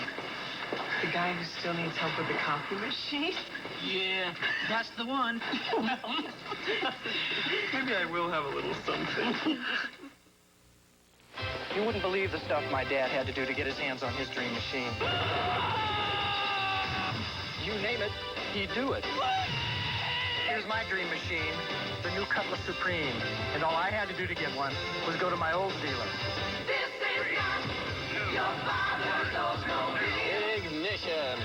The guy who still needs help with the copy machine? Yeah, that's the one. Maybe I will have a little something. You wouldn't believe the stuff my dad had to do to get his hands on his dream machine. You name it, he'd do it. Here's my dream machine, the new Cutlass Supreme. And all I had to do to get one was go to my old dealer. This is not your father's Oldsmobile. Ignition.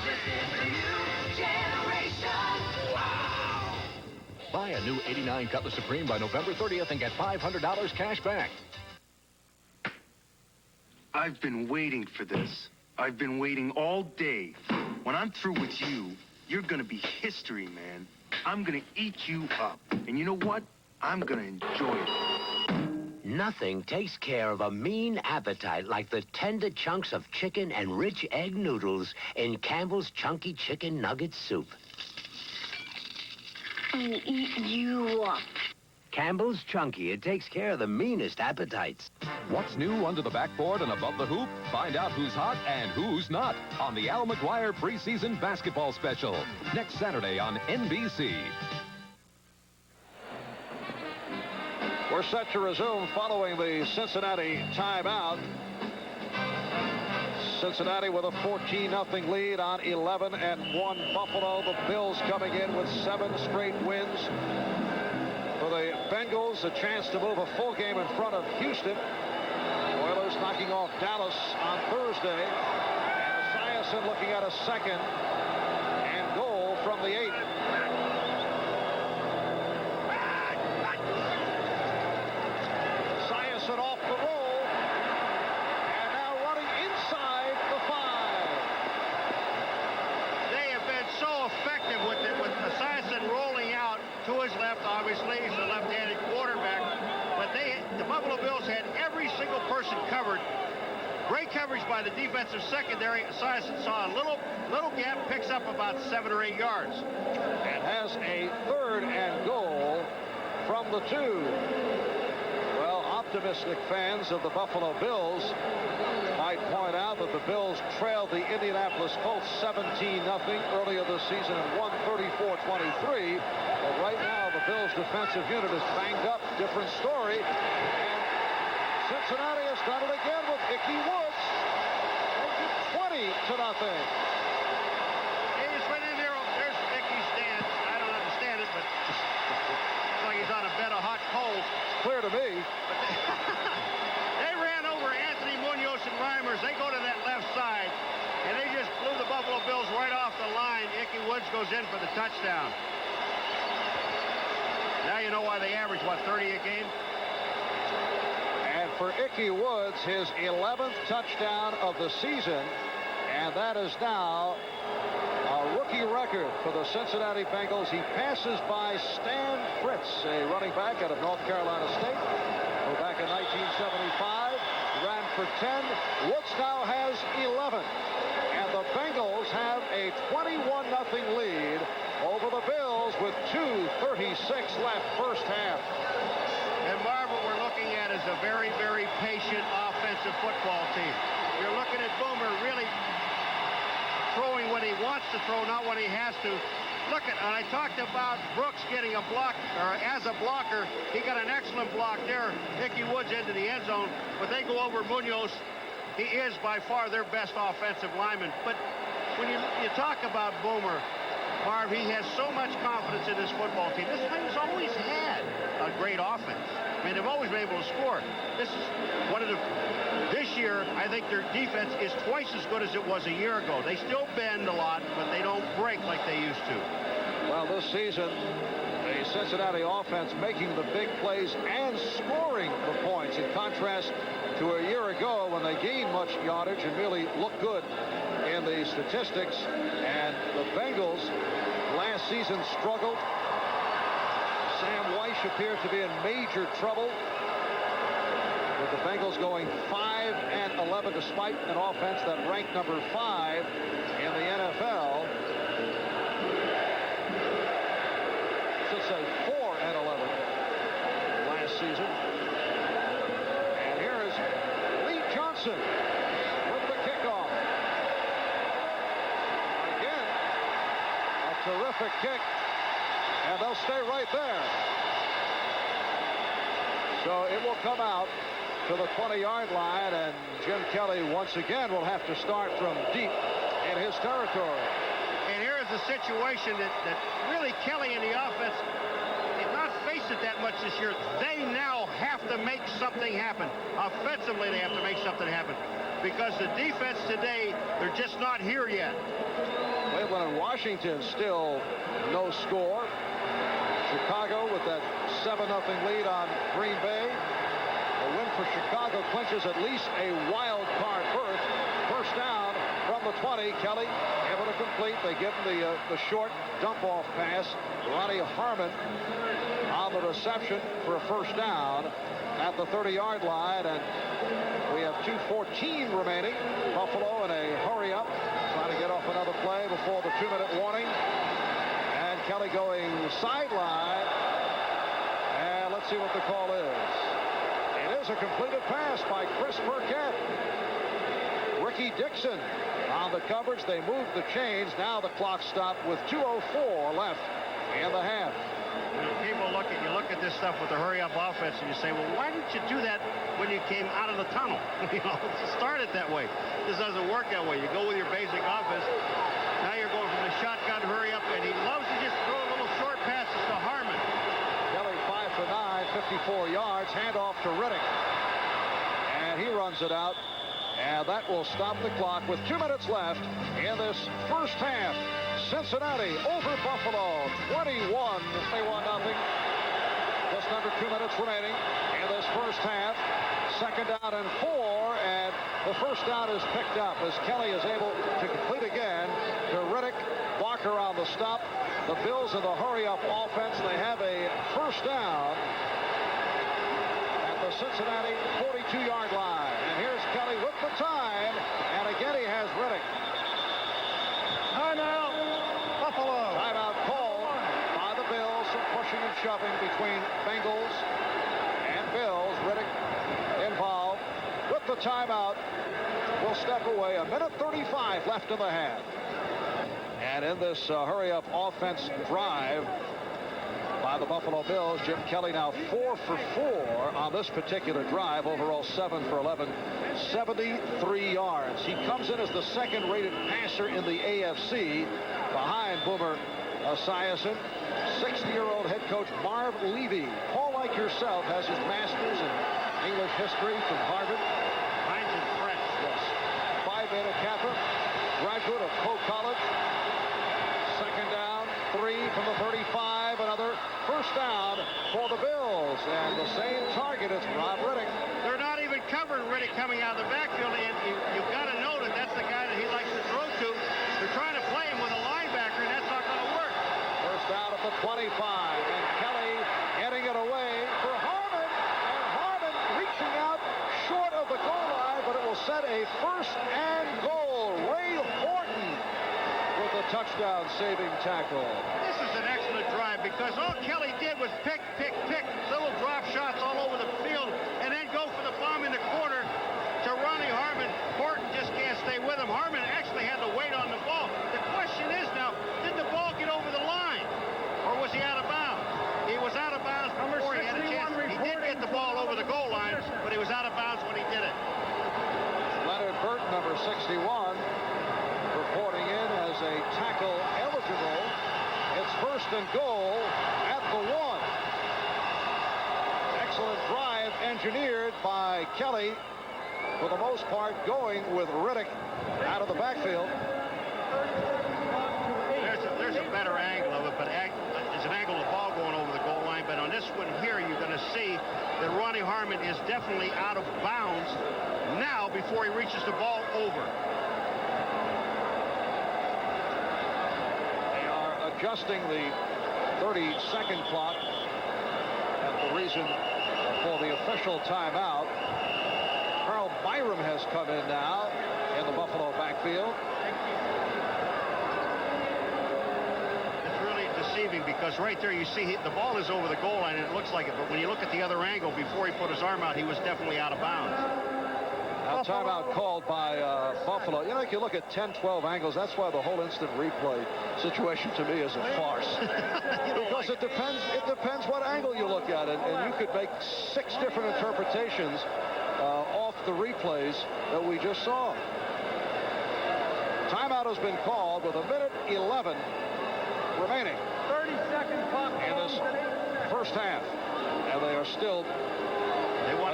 This is the new generation. Wow. Buy a new 89 Cutlass Supreme by November 30th and get $500 cash back. I've been waiting for this. I've been waiting all day. When I'm through with you, you're gonna be history, man. I'm gonna eat you up. And you know what? I'm gonna enjoy it. Nothing takes care of a mean appetite like the tender chunks of chicken and rich egg noodles in Campbell's Chunky Chicken Nugget Soup. Eat you up. Campbell's Chunky. It takes care of the meanest appetites. What's new under the backboard and above the hoop? Find out who's hot and who's not on the Al McGuire preseason basketball special next Saturday on NBC. We're set to resume following the Cincinnati timeout. Cincinnati with a 14-0 lead on 11-1 Buffalo. The Bills coming in with 7 straight wins. For the Bengals, a chance to move a full game in front of Houston. Oilers knocking off Dallas on Thursday. And Esiason looking at a second and goal from the 8. Esiason off the roll. And now running inside the 5. They have been so effective with it, with Esiason rolling out to his left. Obviously, he's a left-handed quarterback. But the Buffalo Bills had every single person covered. Great coverage by the defensive secondary. Esiason saw a little gap, picks up about 7 or 8 yards. And has a 3rd and goal from the 2. Well, optimistic fans of the Buffalo Bills might point out that the Bills trailed the Indianapolis Colts 17-0 earlier this season and won 34-23. But right now, the Bills' defensive unit is banged up. Different story. And Cincinnati has done it again with Ickey Woods. 20-0. He just went in there. There's Ickey's stance. I don't understand it, but it's like he's on a bed of hot coals. Clear to me. They ran over Anthony Munoz and Reimers. They go to that left side, and they just blew the Buffalo Bills right off the line. Ickey Woods goes in for the touchdown. Now you know why they average, what, 30 a game? And for Ickey Woods, his 11th touchdown of the season, and that is now a rookie record for the Cincinnati Bengals. He passes by Stan Fritz, a running back out of North Carolina State, who back in 1975 ran for 10. Woods now has 11. And the Bengals have a 21-0 lead over the Bills with 2:36 left first half. And Marv, what we're looking at is a very, very patient offensive football team. You're looking at Boomer really throwing when he wants to throw, not when he has to. Look at, and I talked about Brooks getting a block, or as a blocker, he got an excellent block there. Ickey Woods into the end zone, but they go over Munoz. He is by far their best offensive lineman. But when you talk about Boomer, Marv, he has so much confidence in this football team. This team's always had a great offense. I mean, they've always been able to score. This is one of the... This year, I think their defense is twice as good as it was a year ago. They still bend a lot, but they don't break like they used to. Well, this season, the Cincinnati offense making the big plays and scoring the points, in contrast to a year ago when they gained much yardage and really looked good in the statistics. And the Bengals last season struggled. Sam Weiss appeared to be in major trouble, with the Bengals going 5-11 despite an offense that ranked number 5 in the NFL. I should say 4-11 last season. And here is terrific kick. And they'll stay right there. So it will come out to the 20-yard line, and Jim Kelly once again will have to start from deep in his territory. And here is a situation that really Kelly and the offense did not face it that much this year. They now have to make something happen. Offensively, they have to make something happen. Because the defense today, they're just not here yet. Cleveland and Washington still no score. Chicago with that 7-0 lead on Green Bay. A win for Chicago clinches at least a wild card berth. First down from the 20. Kelly able to complete. They give him the short dump-off pass. Ronnie Harmon on the reception for a first down at the 30-yard line. And we have 2:14 remaining. Buffalo in a hurry-up, trying to get off another play before the 2-minute warning. And Kelly going sideline. And let's see what the call is. It is a completed pass by Chris Burkett. Ricky Dixon on the coverage. They moved the chains. Now the clock stopped with 2:04 left in the half. People you look at this stuff with the hurry-up offense, and you say, well, why didn't you do that when you came out of the tunnel? Start it that way. This doesn't work that way. You go with your basic offense. Now you're going from the shotgun hurry-up, and he loves to just throw little short passes to Harmon. Kelly 5 for 9, 54 yards. Handoff to Riddick. And he runs it out. And that will stop the clock with 2 minutes left in this first half. Cincinnati over Buffalo, 21-0. Just under 2 minutes remaining in this first half. Second down and 4, and the first down is picked up as Kelly is able to complete again to Riddick. Barker on the stop. The Bills in the hurry-up offense. They have a first down at the Cincinnati 42-yard line. And here's Kelly with the time, and again he has Riddick. Timeout, Buffalo. Timeout called by the Bills. Some pushing and shoving between Bengals and Bills. Riddick involved with the timeout. Will step away. 1:35 left in the half. And in this hurry-up offense drive by the Buffalo Bills, Jim Kelly now 4 for 4 on this particular drive. Overall 7 for 11, 73 yards. He comes in as the second-rated passer in the AFC behind Boomer Esiason. 60-year-old head coach Marv Levy. Paul, like yourself, has his master's in English history from Harvard. Mine's in French. Yes. Phi Beta Kappa, graduate of Coe College. Second down, 3 from the 35. Another first down for the Bills. And the same target is Rob Riddick. They're not even covering Riddick coming out of the backfield. And you've got to know that that's the guy that he likes to throw to. They're trying to play him with a linebacker, and that's not going to work. First down at the 25. And Kelly getting it away for Harmon. And Harmon reaching out short of the goal line, but it will set a first and goal. Ray Horton with a touchdown saving tackle. This is an excellent drive because all Kelly did was pick, little drop shots all over the field, and then go for the bomb in the corner to Ronnie Harmon. Horton just can't stay with him. Harmon actually had to wait on the ball. The question is now, did the ball get over the line, or was he out of bounds? He was out of bounds before he had a chance. He did get the ball over the goal line, but he was out of bounds when he did it. Leonard Burton, number 61, reporting in as a tackle eligible. It's first and goal at the 1. Excellent drive engineered by Kelly, for the most part going with Riddick out of the backfield. There's a better angle of it, but it's an angle of the ball going over the goal line. But on this one here, you're going to see that Ronnie Harmon is definitely out of bounds now before he reaches the ball over. They are adjusting the 30-second clock, and the reason for the official timeout. Carl Byram has come in now in the Buffalo backfield. It's really deceiving because right there you see the ball is over the goal line and it looks like it, but when you look at the other angle before he put his arm out, he was definitely out of bounds. Now, timeout called by Buffalo. You know, if you look at 10, 12 angles, that's why the whole instant replay situation to me is a farce. Because it depends what angle you look at it, and you could make 6 different interpretations off the replays that we just saw. Timeout has been called with 1:11 remaining. 30-second clock in this first half, and they are still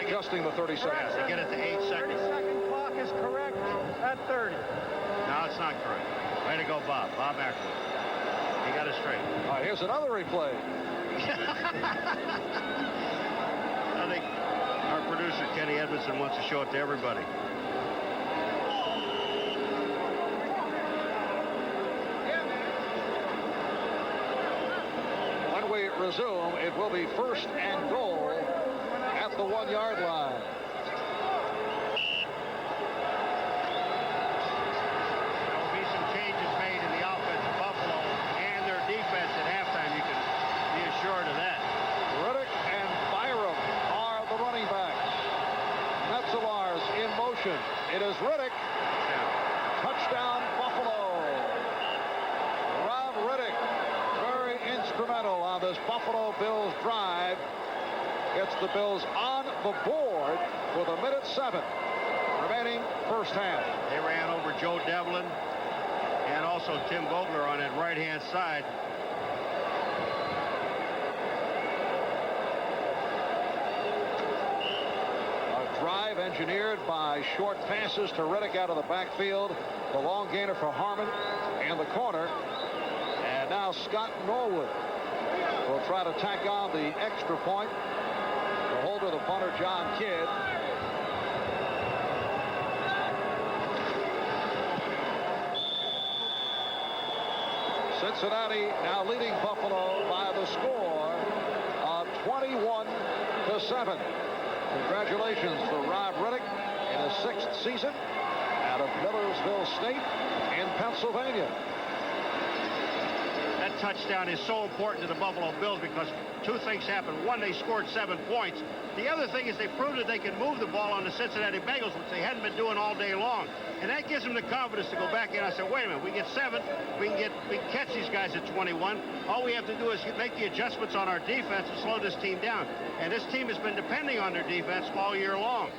adjusting the 30 seconds. To get it to 8 seconds. 30-second clock is correct at 30. No, it's not correct. Way to go, Bob. Bob Ackerman. He got it straight. All right, here's another replay. I think our producer, Kenny Edmondson, wants to show it to everybody. When we resume, it will be 1st and goal at the 1-yard line. There will be some changes made in the offense of Buffalo and their defense at halftime. You can be assured of that. Riddick and Byram are the running backs. Metzelar's in motion. It is Riddick. Touchdown, Buffalo. Rob Riddick, very instrumental on this Buffalo Bills drive. Gets the Bills on the board with 1:07 remaining first half. They ran over Joe Devlin and also Tim Vogler on that right-hand side. A drive engineered by short passes to Riddick out of the backfield. The long gainer for Harmon and the corner. And now Scott Norwood will try to tack on the extra point. The holder, the punter, John Kidd. Cincinnati now leading Buffalo by the score of 21-7. Congratulations to Rob Riddick in his 6th season out of Millersville State in Pennsylvania. That touchdown is so important to the Buffalo Bills because 2 things happened. One, they scored 7 points. The other thing is they proved that they can move the ball on the Cincinnati Bengals, which they hadn't been doing all day long. And that gives them the confidence to go back in. I said, wait a minute, we get 7, we can catch these guys at 21. All we have to do is make the adjustments on our defense and slow this team down. And this team has been depending on their defense all year long.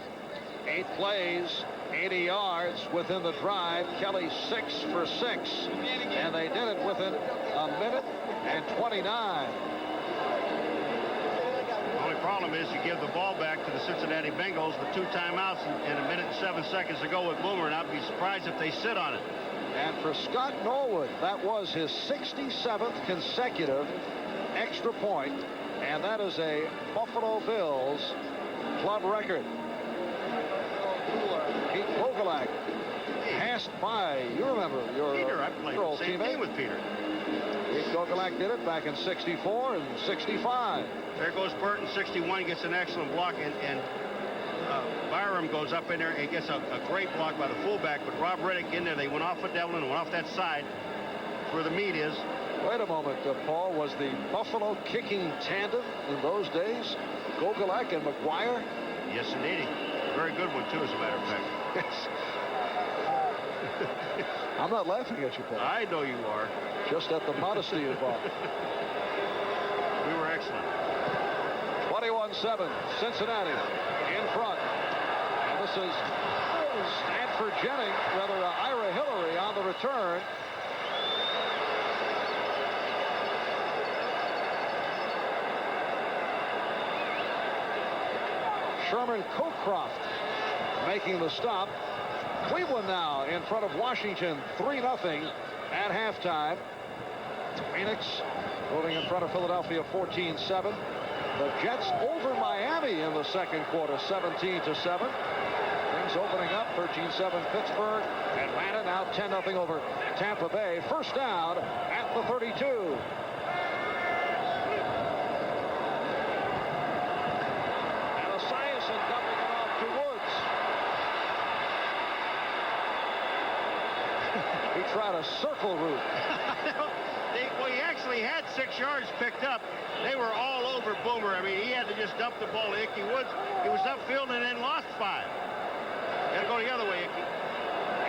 8 plays, 80 yards within the drive. Kelly 6 for 6. And they did it within 1:29. The only problem is you give the ball back to the Cincinnati Bengals with 2 timeouts and 1:07 to go with Boomer, and I'd be surprised if they sit on it. And for Scott Norwood, that was his 67th consecutive extra point, and that is a Buffalo Bills club record. Pete Vogelak passed by, you remember, your Peter, I played old the same teammate. game with Peter. Pete Vogelak did it back in 64 and 65. There goes Burton, 61, gets an excellent block, and Byram goes up in there and gets a great block by the fullback, but Rob Riddick in there. They went off of Devlin and went off that side where the meat is. Wait a moment, Paul. Was the Buffalo kicking tandem in those days Vogelak and McGuire? Yes, indeed. Very good one, too, as a matter of fact. Yes. I'm not laughing at you, Paul. I know you are. Just at the modesty involved. We were excellent. 21-7, Cincinnati in front. And this is Stanford Jennings, rather Ira Hillary on the return. Sherman Cockcroft making the stop. Cleveland now in front of Washington 3-0 at halftime. Phoenix moving in front of Philadelphia 14-7. The Jets over Miami in the second quarter 17-7. Things opening up 13-7 Pittsburgh. Atlanta now 10-0 over Tampa Bay. First down at the 32. Dumping it off to Woods. He tried a circle route. Well, he actually had 6 yards picked up. They were all over Boomer. I mean, he had to just dump the ball to Ickey Woods. He was upfield and then lost 5. Gotta go the other way, Icky.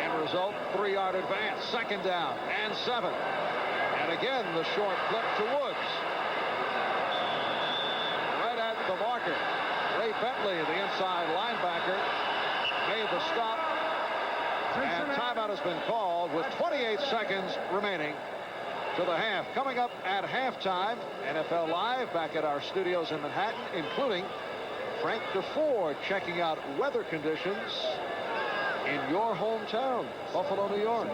End result, 3-yard advance. Second down and 7. And again, the short flip to Woods. Right at the marker. Ray Bentley, the inside linebacker, made the stop. And timeout has been called with 28 seconds remaining to the half. Coming up at halftime, NFL Live back at our studios in Manhattan, including Frank DeFore checking out weather conditions in your hometown, Buffalo, New York.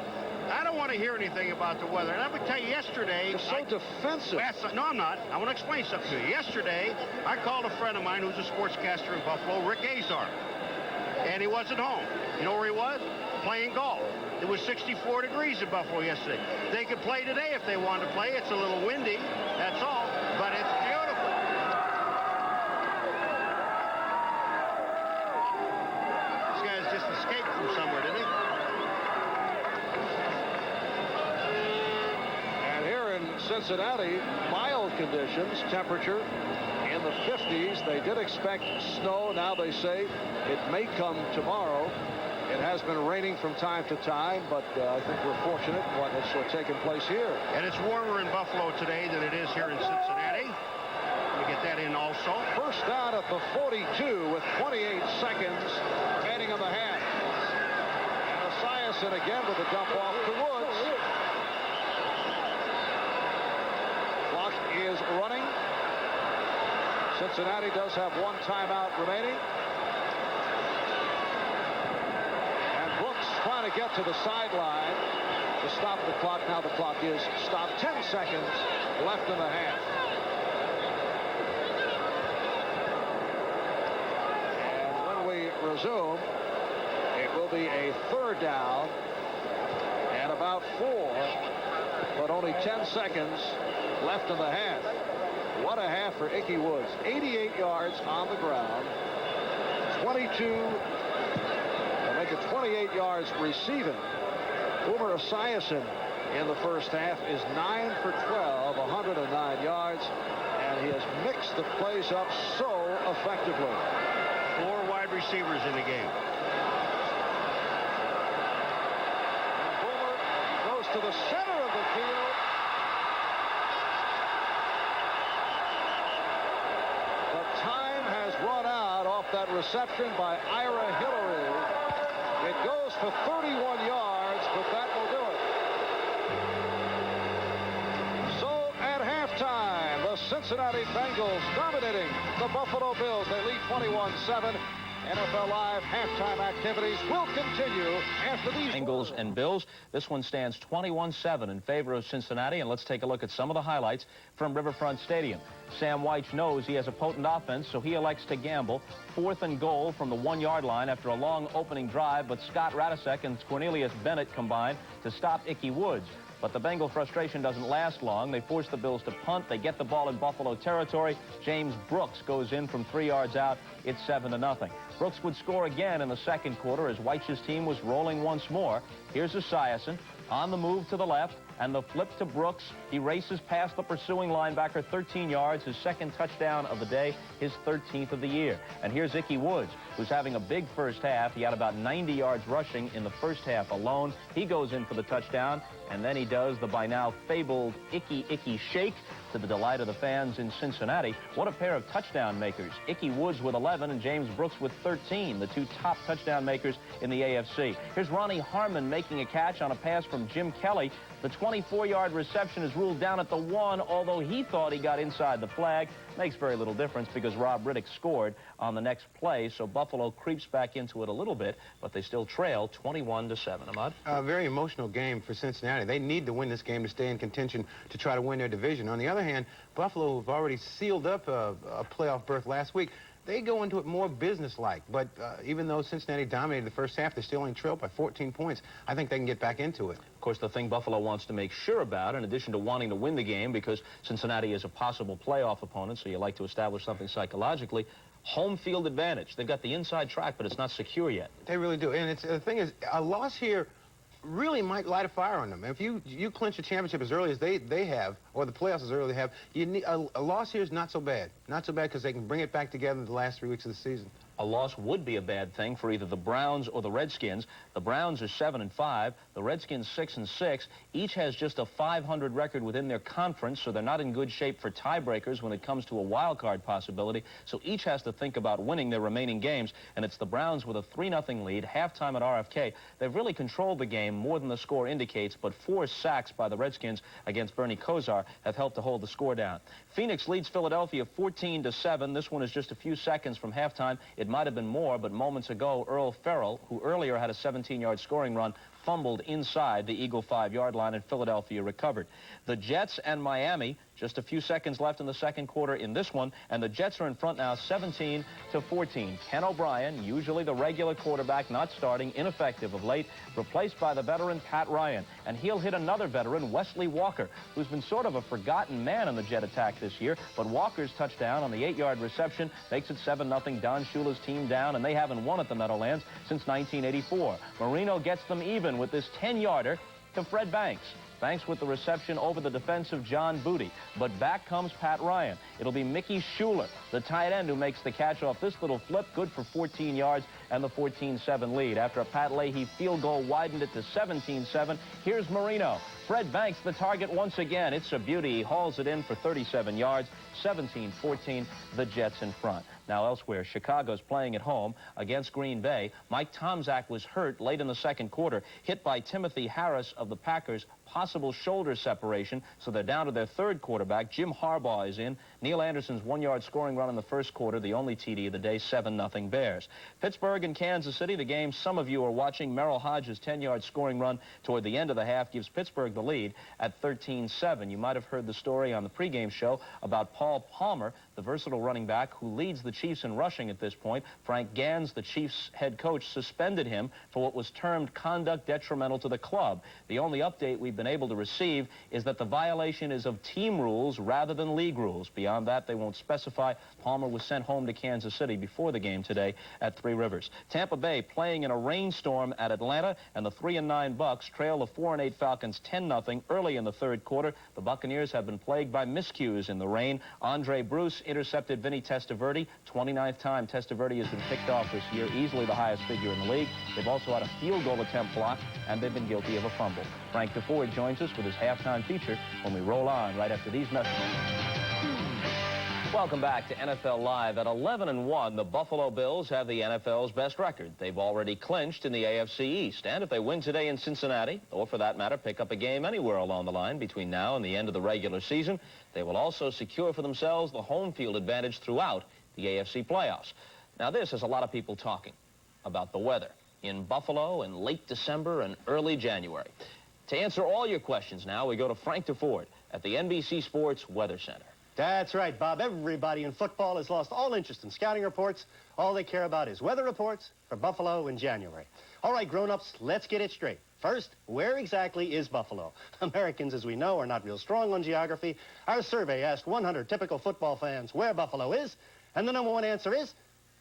I don't want to hear anything about the weather. And I would tell you yesterday... You're so defensive. No, I'm not. I want to explain something to you. Yesterday, I called a friend of mine who's a sportscaster in Buffalo, Rick Azar. And he wasn't home. You know where he was? Playing golf. It was 64 degrees in Buffalo yesterday. They could play today if they wanted to play. It's a little windy, that's all. But it's beautiful. This guy's just escaped from somewhere, didn't he? And here in Cincinnati, mild conditions, temperature in the 50s. They did expect snow. Now they say it may come tomorrow. It has been raining from time to time, but I think we're fortunate in what has taken place here. And it's warmer in Buffalo today than it is here in Cincinnati. Let me get that in also. First down at the 42 with 28 seconds remaining in the half. And Esiason again with a dump off to Woods. Clock is running. Cincinnati does have one timeout remaining. Trying to get to the sideline to stop the clock. Now the clock is stopped. 10 seconds left in the half. And when we resume, it will be a third down and about 4, but only 10 seconds left in the half. What a half for Icky Woods. 88 yards on the ground, 28 yards receiving. Boomer Esiason in the first half is 9 for 12, 109 yards, and he has mixed the plays up so effectively. 4 wide receivers in the game. And Boomer goes to the center of the field. The time has run out off that reception by Ira Hillary. It goes for 31 yards, but that will do it. So at halftime, the Cincinnati Bengals dominating the Buffalo Bills. They lead 21-7. NFL Live halftime activities will continue after these. Bengals and Bills. This one stands 21-7 in favor of Cincinnati. And let's take a look at some of the highlights from Riverfront Stadium. Sam Weich knows he has a potent offense, so he elects to gamble. 4th and goal from the 1-yard line after a long opening drive, but Scott Radisek and Cornelius Bennett combined to stop Icky Woods. But the Bengal frustration doesn't last long. They force the Bills to punt. They get the ball in Buffalo territory. James Brooks goes in from 3 yards out. It's 7-0. Brooks would score again in the second quarter as Weich's team was rolling once more. Here's Esiason on the move to the left, and the flip to Brooks. He races past the pursuing linebacker 13 yards, his second touchdown of the day, his 13th of the year. And here's Icky Woods, who's having a big first half. He had about 90 yards rushing in the first half alone. He goes in for the touchdown, and then he does the by now fabled Icky shake to the delight of the fans in Cincinnati. What a pair of touchdown makers. Icky Woods with 11 and James Brooks with 13, the 2 top touchdown makers in the AFC. Here's Ronnie Harmon making a catch on a pass from Jim Kelly. The 24-yard reception is ruled down at the 1, although he thought he got inside the flag. Makes very little difference because Rob Riddick scored on the next play, so Buffalo creeps back into it a little bit, but they still trail 21-7. Ahmad? A very emotional game for Cincinnati. They need to win this game to stay in contention to try to win their division. On the other hand, Buffalo have already sealed up a playoff berth last week. They go into it more businesslike, but even though Cincinnati dominated the first half, they still only trailed by 14 points. I think they can get back into it. Of course, the thing Buffalo wants to make sure about, in addition to wanting to win the game, because Cincinnati is a possible playoff opponent, so you like to establish something psychologically, home field advantage. They've got the inside track, but it's not secure yet. They really do. And the thing is, a loss here really might light a fire on them. If you clinch a championship as early as they have, or the playoffs as early as they have, you need, a loss here is not so bad. Not so bad because they can bring it back together in the last 3 weeks of the season. a loss would be a bad thing for either the Browns or the Redskins. The Browns are 7-5, the Redskins 6-6. Each has just a .500 record within their conference, so they're not in good shape for tiebreakers when it comes to a wild card possibility. So each has to think about winning their remaining games, and it's the Browns with a 3-0 lead, halftime at RFK. They've really controlled the game more than the score indicates, but 4 sacks by the Redskins against Bernie Kosar have helped to hold the score down. Phoenix leads Philadelphia 14-7. This one is just a few seconds from halftime. It might have been more, but moments ago, Earl Farrell, who earlier had a 17-yard scoring run, fumbled inside the Eagle 5-yard line, and Philadelphia recovered. The Jets and Miami, just a few seconds left in the second quarter in this one, and the Jets are in front now 17-14. Ken O'Brien, usually the regular quarterback, not starting, ineffective of late, replaced by the veteran Pat Ryan. And he'll hit another veteran, Wesley Walker, who's been sort of a forgotten man in the Jet attack this year, but Walker's touchdown on the 8-yard reception makes it 7-0. Don Shula's team down, and they haven't won at the Meadowlands since 1984. Marino gets them even with this 10-yarder to Fred Banks. Banks with the reception over the defensive John Booty. But back comes Pat Ryan. It'll be Mickey Schuler, the tight end, who makes the catch off this little flip. Good for 14 yards and the 14-7 lead. After a Pat Leahy field goal widened it to 17-7. Here's Marino. Fred Banks, the target once again. It's a beauty. He hauls it in for 37 yards. 17-14, the Jets in front. Now elsewhere, Chicago's playing at home against Green Bay. Mike Tomczak was hurt late in the second quarter, hit by Timothy Harris of the Packers. Possible shoulder separation, so they're down to their third quarterback. Jim Harbaugh is in. Neil Anderson's 1-yard scoring run in the first quarter, the only TD of the day, 7-0 Bears. Pittsburgh and Kansas City, the game some of you are watching. Merrill Hodges' 10-yard scoring run toward the end of the half gives Pittsburgh the lead at 13-7. You might have heard the story on the pregame show about Paul Palmer, the versatile running back who leads the Chiefs in rushing at this point. Frank Gans, the Chiefs head coach, suspended him for what was termed conduct detrimental to the club. The only update we've been able to receive is that the violation is of team rules rather than league rules. Beyond that, they won't specify. Palmer was sent home to Kansas City before the game today at Three Rivers. Tampa Bay playing in a rainstorm at Atlanta, and the 3-9 Bucks trail the 4-8 Falcons 10-0 early in the third quarter. The Buccaneers have been plagued by miscues in the rain. Andre Bruce intercepted Vinny Testaverde. 29th time Testaverde has been picked off this year, easily the highest figure in the league. They've also had a field goal attempt blocked, and they've been guilty of a fumble. Frank DeFord joins us with his halftime feature when we roll on right after these messages. Welcome back to NFL Live. At 11-1, the Buffalo Bills have the NFL's best record. They've already clinched in the AFC East, and if they win today in Cincinnati, or for that matter, pick up a game anywhere along the line between now and the end of the regular season, they will also secure for themselves the home field advantage throughout the AFC playoffs. Now, this has a lot of people talking about the weather in Buffalo in late December and early January. To answer all your questions now, we go to Frank DeFord at the NBC Sports Weather Center. That's right, Bob. Everybody in football has lost all interest in scouting reports. All they care about is weather reports for Buffalo in January. All right, grown-ups, let's get it straight. First, where exactly is Buffalo? Americans, as we know, are not real strong on geography. Our survey asked 100 typical football fans where Buffalo is, and the number one answer is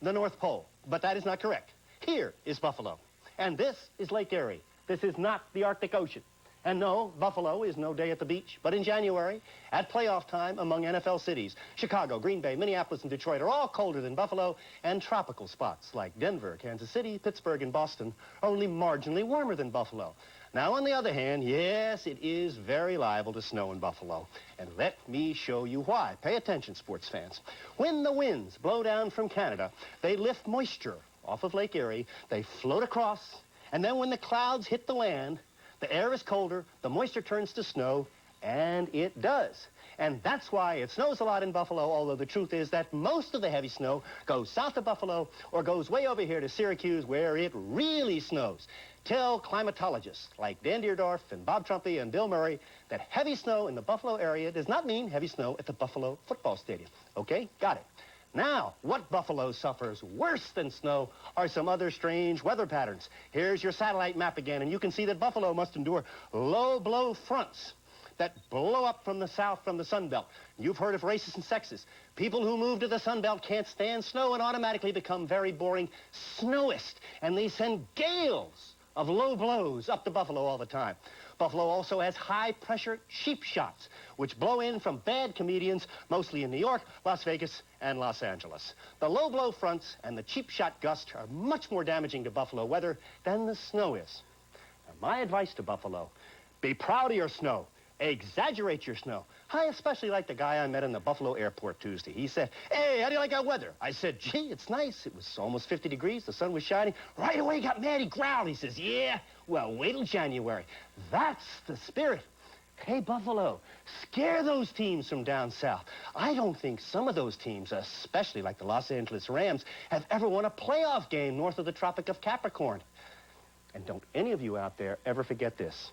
the North Pole. But that is not correct. Here is Buffalo, and this is Lake Erie. This is not the Arctic Ocean. And no, Buffalo is no day at the beach, but in January, at playoff time among NFL cities, Chicago, Green Bay, Minneapolis, and Detroit are all colder than Buffalo, and tropical spots like Denver, Kansas City, Pittsburgh, and Boston are only marginally warmer than Buffalo. Now, on the other hand, yes, it is very liable to snow in Buffalo. And let me show you why. Pay attention, sports fans. When the winds blow down from Canada, they lift moisture off of Lake Erie, they float across, and then when the clouds hit the land, the air is colder, the moisture turns to snow, and it does. And that's why it snows a lot in Buffalo, although the truth is that most of the heavy snow goes south of Buffalo or goes way over here to Syracuse where it really snows. Tell climatologists like Dan Deerdorf and Bob Trumpy and Bill Murray that heavy snow in the Buffalo area does not mean heavy snow at the Buffalo football stadium. Okay? Got it. Now, what Buffalo suffers worse than snow are some other strange weather patterns. Here's your satellite map again, and you can see that Buffalo must endure low-blow fronts that blow up from the south from the Sun Belt. You've heard of racists and sexists. People who move to the Sun Belt can't stand snow and automatically become very boring snowist, and they send gales of low blows up to Buffalo all the time. Buffalo also has high-pressure cheap shots, which blow in from bad comedians, mostly in New York, Las Vegas, and Los Angeles. The low-blow fronts and the cheap shot gusts are much more damaging to Buffalo weather than the snow is. Now, my advice to Buffalo, be proud of your snow. Exaggerate your snow. I especially like the guy I met in the Buffalo airport Tuesday. He said, "Hey, how do you like our weather?" I said, "Gee, it's nice. It was almost 50 degrees. The sun was shining." Right away, he got mad. He growled. He says, "Yeah, well, wait till January." That's the spirit. Hey, Buffalo, scare those teams from down south. I don't think some of those teams, especially like the Los Angeles Rams, have ever won a playoff game north of the Tropic of Capricorn. And don't any of you out there ever forget this.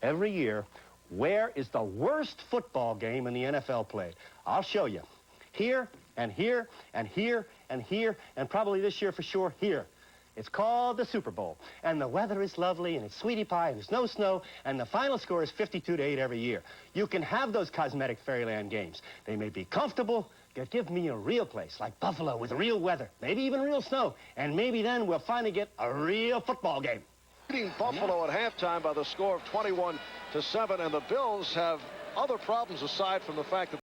Every year, where is the worst football game in the NFL played? I'll show you. Here, and here, and here, and here, and probably this year for sure, here. It's called the Super Bowl. And the weather is lovely, and it's sweetie pie, and there's no snow, and the final score is 52-8 every year. You can have those cosmetic fairyland games. They may be comfortable, but give me a real place, like Buffalo, with real weather, maybe even real snow, and maybe then we'll finally get a real football game. Beating Buffalo at halftime by the score of 21-7, and the Bills have other problems aside from the fact that